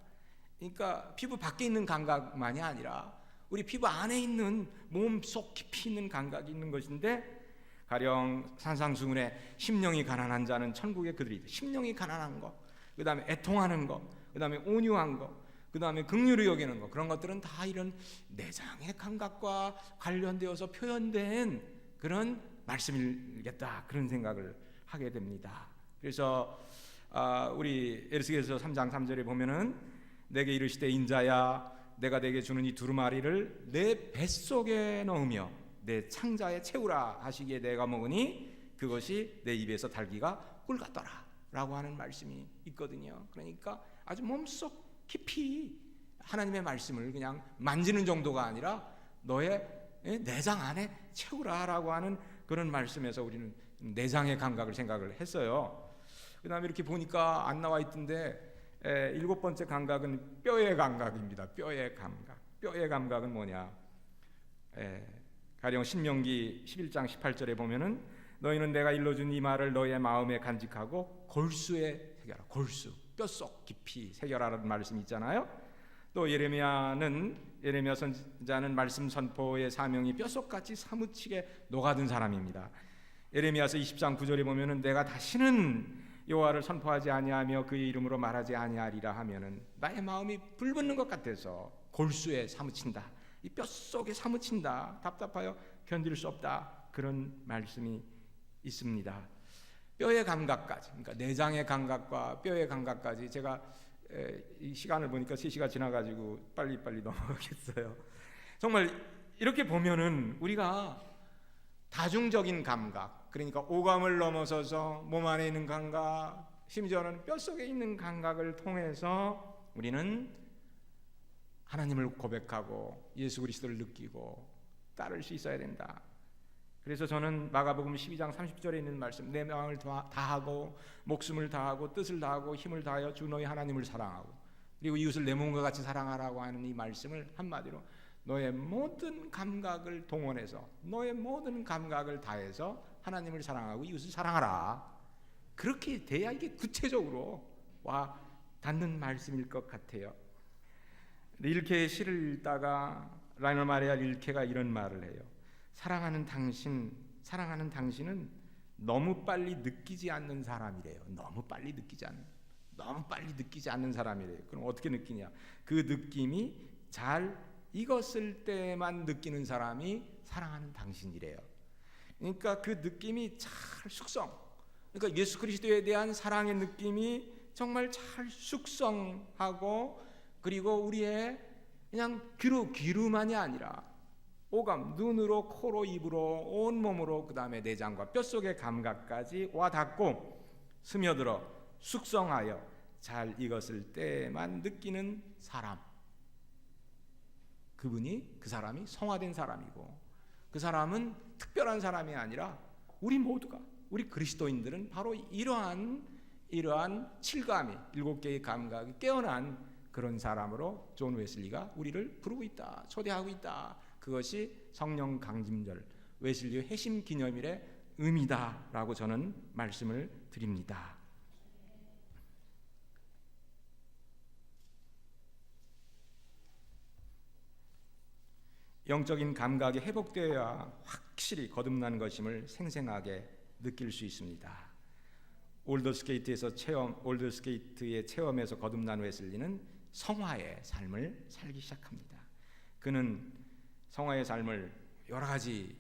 그러니까 피부 밖에 있는 감각만이 아니라 우리 피부 안에 있는, 몸속 깊이 있는 감각이 있는 것인데, 가령 산상수훈에 심령이 가난한 자는 천국에 그들이 있다. 심령이 가난한 것, 그 다음에 애통하는 것, 그 다음에 온유한 것, 그 다음에 긍휼히 여기는 것, 그런 것들은 다 이런 내장의 감각과 관련되어서 표현된 그런 말씀이겠다, 그런 생각을 하게 됩니다. 그래서 우리 에스겔서 3장 3절에 보면은 내게 이르시되 인자야 내가 내게 주는 이 두루마리를 내 뱃속에 넣으며 내 창자에 채우라 하시기에 내가 먹으니 그것이 내 입에서 달기가 꿀 같더라 라고 하는 말씀이 있거든요. 그러니까 아주 몸속 깊이 하나님의 말씀을 그냥 만지는 정도가 아니라 너의 내장 안에 채우라 라고 하는 그런 말씀에서 우리는 내장의 감각을 생각을 했어요. 그 다음에 이렇게 보니까 안 나와 있던데 7번째 감각은 뼈의 감각입니다. 뼈의 감각. 뼈의 감각은 뭐냐? 가령 신명기 11장 18절에 보면은 너희는 내가 일러준 이 말을 너희의 마음에 간직하고 골수에 새겨라. 골수, 뼛속 깊이 새겨라라는 말씀이 있잖아요. 또 예레미야 선지자는 말씀 선포의 사명이 뼛속같이 사무치게 녹아든 사람입니다. 예레미야서 20장 9절에 보면은 내가 다시는 여호와를 선포하지 아니하며 그의 이름으로 말하지 아니하리라 하면은 나의 마음이 불붙는 것 같아서 골수에 사무친다. 이 뼛속에 사무친다. 답답하여 견딜 수 없다. 그런 말씀이 있습니다. 뼈의 감각까지, 그러니까 내장의 감각과 뼈의 감각까지, 제가 이 시간을 보니까 3시가 지나가지고 빨리빨리 넘어가겠어요. 정말 이렇게 보면은 우리가 다중적인 감각, 그러니까 오감을 넘어서서 몸 안에 있는 감각, 심지어는 뼛속에 있는 감각을 통해서 우리는 하나님을 고백하고 예수 그리스도를 느끼고 따를 수 있어야 된다. 그래서 저는 마가복음 12장 30절에 있는 말씀, 내 마음을 다하고 목숨을 다하고 뜻을 다하고 힘을 다하여 주 너희 하나님을 사랑하고 그리고 이웃을 내 몸과 같이 사랑하라고 하는 이 말씀을 한마디로 너의 모든 감각을 동원해서 너의 모든 감각을 다해서 하나님을 사랑하고 이웃을 사랑하라. 그렇게 돼야 이게 구체적으로 와 닿는 말씀일 것 같아요. 릴케의 시를 읽다가 라이너 마리아 릴케가 이런 말을 해요. 사랑하는 당신은 너무 빨리 느끼지 않는 사람이래요. 너무 빨리 느끼지 않는 사람이래요. 그럼 어떻게 느끼냐? 그 느낌이 잘 익었을 때만 느끼는 사람이 사랑하는 당신이래요. 그러니까 그 느낌이 잘 숙성, 그러니까 예수 그리스도에 대한 사랑의 느낌이 정말 잘 숙성하고 그리고 우리의 그냥 귀로만이 아니라 오감, 눈으로, 코로, 입으로, 온몸으로, 그 다음에 내장과 뼛속의 감각까지 와닿고 스며들어 숙성하여 잘 익었을 때만 느끼는 사람, 그 사람이 성화된 사람이고, 그 사람은 특별한 사람이 아니라 우리 모두가, 우리 그리스도인들은 바로 이러한 칠감이, 7개의 감각이 깨어난 그런 사람으로 존 웨슬리가 우리를 부르고 있다, 초대하고 있다. 그것이 성령 강림절 웨슬리의 회심 기념일의 의미다라고 저는 말씀을 드립니다. 영적인 감각이 회복되어야 확실히 거듭난 것임을 생생하게 느낄 수 있습니다. 올더스케이트의 체험에서 거듭난 웨슬리는 성화의 삶을 살기 시작합니다. 그는 성화의 삶을 여러 가지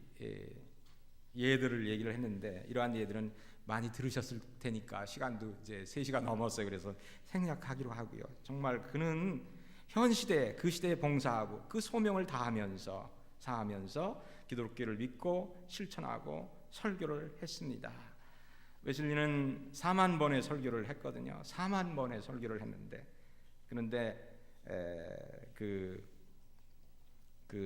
예들을 얘기를 했는데 이러한 예들은 많이 들으셨을 테니까 시간도 이제 3시가 넘었어요. 그래서 생략하기로 하고요. 정말 그는 현 시대에 그 시대에 봉사하고 그 소명을 다하면서 기독교를 믿고 실천하고 설교를 했습니다. 웨슬리는 4만 번의 설교를 했거든요. 4만 번의 설교를 했는데 그런데 그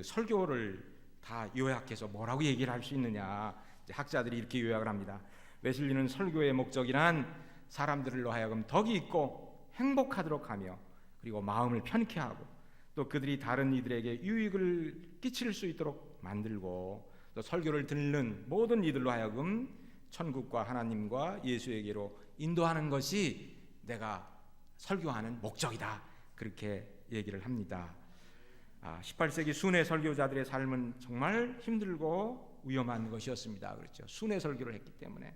설교를 다 요약해서 뭐라고 얘기를 할 수 있느냐, 학자들이 이렇게 요약을 합니다. 웨슬리는 설교의 목적이란 사람들로 하여금 덕이 있고 행복하도록 하며 그리고 마음을 편케 하고 또 그들이 다른 이들에게 유익을 끼칠 수 있도록 만들고 또 설교를 듣는 모든 이들로 하여금 천국과 하나님과 예수에게로 인도하는 것이 내가 설교하는 목적이다. 그렇게 얘기를 합니다. 18세기 순회 설교자들의 삶은 정말 힘들고 위험한 것이었습니다. 그렇죠. 순회 설교를 했기 때문에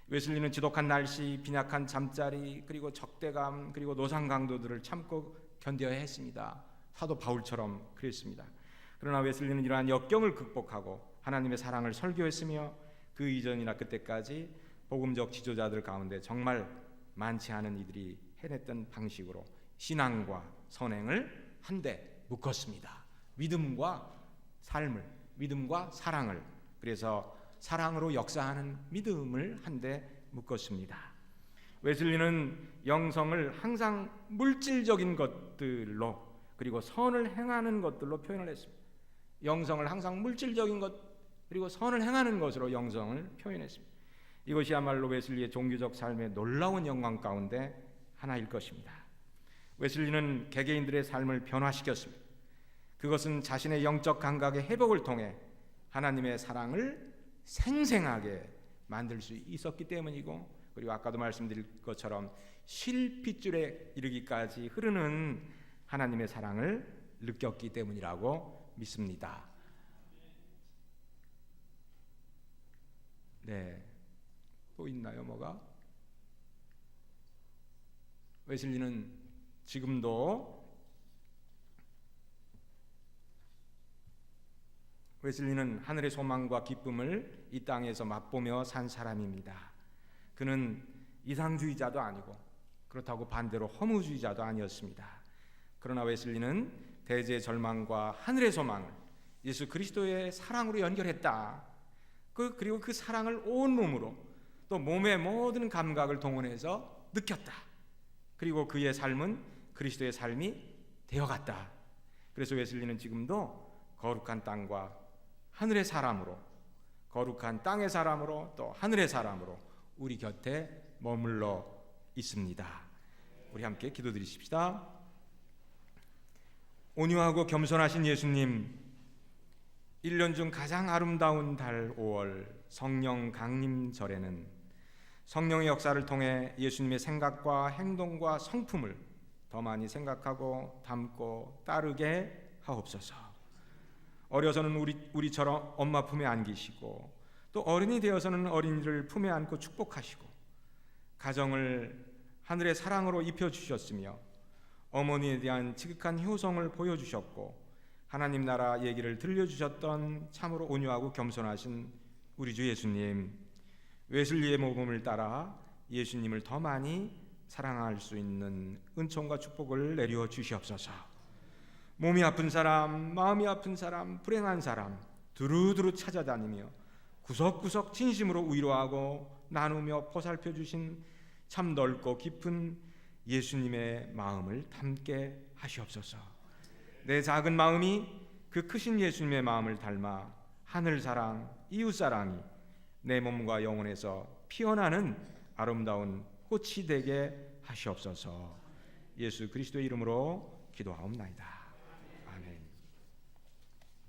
웨슬리는 지독한 날씨, 빈약한 잠자리, 그리고 적대감, 그리고 노상 강도들을 참고 견뎌야 했습니다. 사도 바울처럼 그랬습니다. 그러나 웨슬리는 이러한 역경을 극복하고 하나님의 사랑을 설교했으며 그 이전이나 그때까지 복음적 지도자들 가운데 정말 많지 않은 이들이 해냈던 방식으로 신앙과 선행을 한데 묶었습니다. 믿음과 삶을, 믿음과 사랑을, 그래서 사랑으로 역사하는 믿음을 한데 묶었습니다. 웨슬리는 영성을 항상 물질적인 것들로 그리고 선을 행하는 것들로 표현을 했습니다. 영성을 항상 물질적인 것 그리고 선을 행하는 것으로 영성을 표현했습니다. 이것이야말로 웨슬리의 종교적 삶의 놀라운 영광 가운데 하나일 것입니다. 웨슬리는 개개인들의 삶을 변화시켰습니다. 그것은 자신의 영적 감각의 회복을 통해 하나님의 사랑을 생생하게 만들 수 있었기 때문이고, 그리고 아까도 말씀드린 것처럼 실핏줄에 이르기까지 흐르는 하나님의 사랑을 느꼈기 때문이라고 믿습니다. 네, 또 있나요? 뭐가? 웨슬리는 지금도 웨슬리는 하늘의 소망과 기쁨을 이 땅에서 맛보며 산 사람입니다. 그는 이상주의자도 아니고 그렇다고 반대로 허무주의자도 아니었습니다. 그러나 웨슬리는 대제의 절망과 하늘의 소망을 예수 그리스도의 사랑으로 연결했다. 그리고 그 사랑을 온 몸으로 또 몸의 모든 감각을 동원해서 느꼈다. 그리고 그의 삶은 그리스도의 삶이 되어갔다. 그래서 웨슬리는 지금도 거룩한 땅과 하늘의 사람으로, 거룩한 땅의 사람으로 또 하늘의 사람으로 우리 곁에 머물러 있습니다. 우리 함께 기도드리십시다. 온유하고 겸손하신 예수님, 1년 중 가장 아름다운 달 5월 성령 강림절에는 성령의 역사를 통해 예수님의 생각과 행동과 성품을 더 많이 생각하고 담고 따르게 하옵소서. 어려서는 우리처럼 엄마 품에 안기시고 또 어른이 되어서는 어린이를 품에 안고 축복하시고 가정을 하늘의 사랑으로 입혀주셨으며 어머니에 대한 지극한 효성을 보여주셨고 하나님 나라 얘기를 들려주셨던 참으로 온유하고 겸손하신 우리 주 예수님, 웨슬리의 모범을 따라 예수님을 더 많이 사랑할 수 있는 은총과 축복을 내려 주시옵소서. 몸이 아픈 사람, 마음이 아픈 사람, 불행한 사람 두루두루 찾아다니며 구석구석 진심으로 위로하고 나누며 보살펴 주신 참 넓고 깊은 예수님의 마음을 담게 하시옵소서. 내 작은 마음이 그 크신 예수님의 마음을 닮아 하늘사랑, 이웃사랑이 내 몸과 영혼에서 피어나는 아름다운 꽃이 되게 하시옵소서. 예수 그리스도의 이름으로 기도하옵나이다.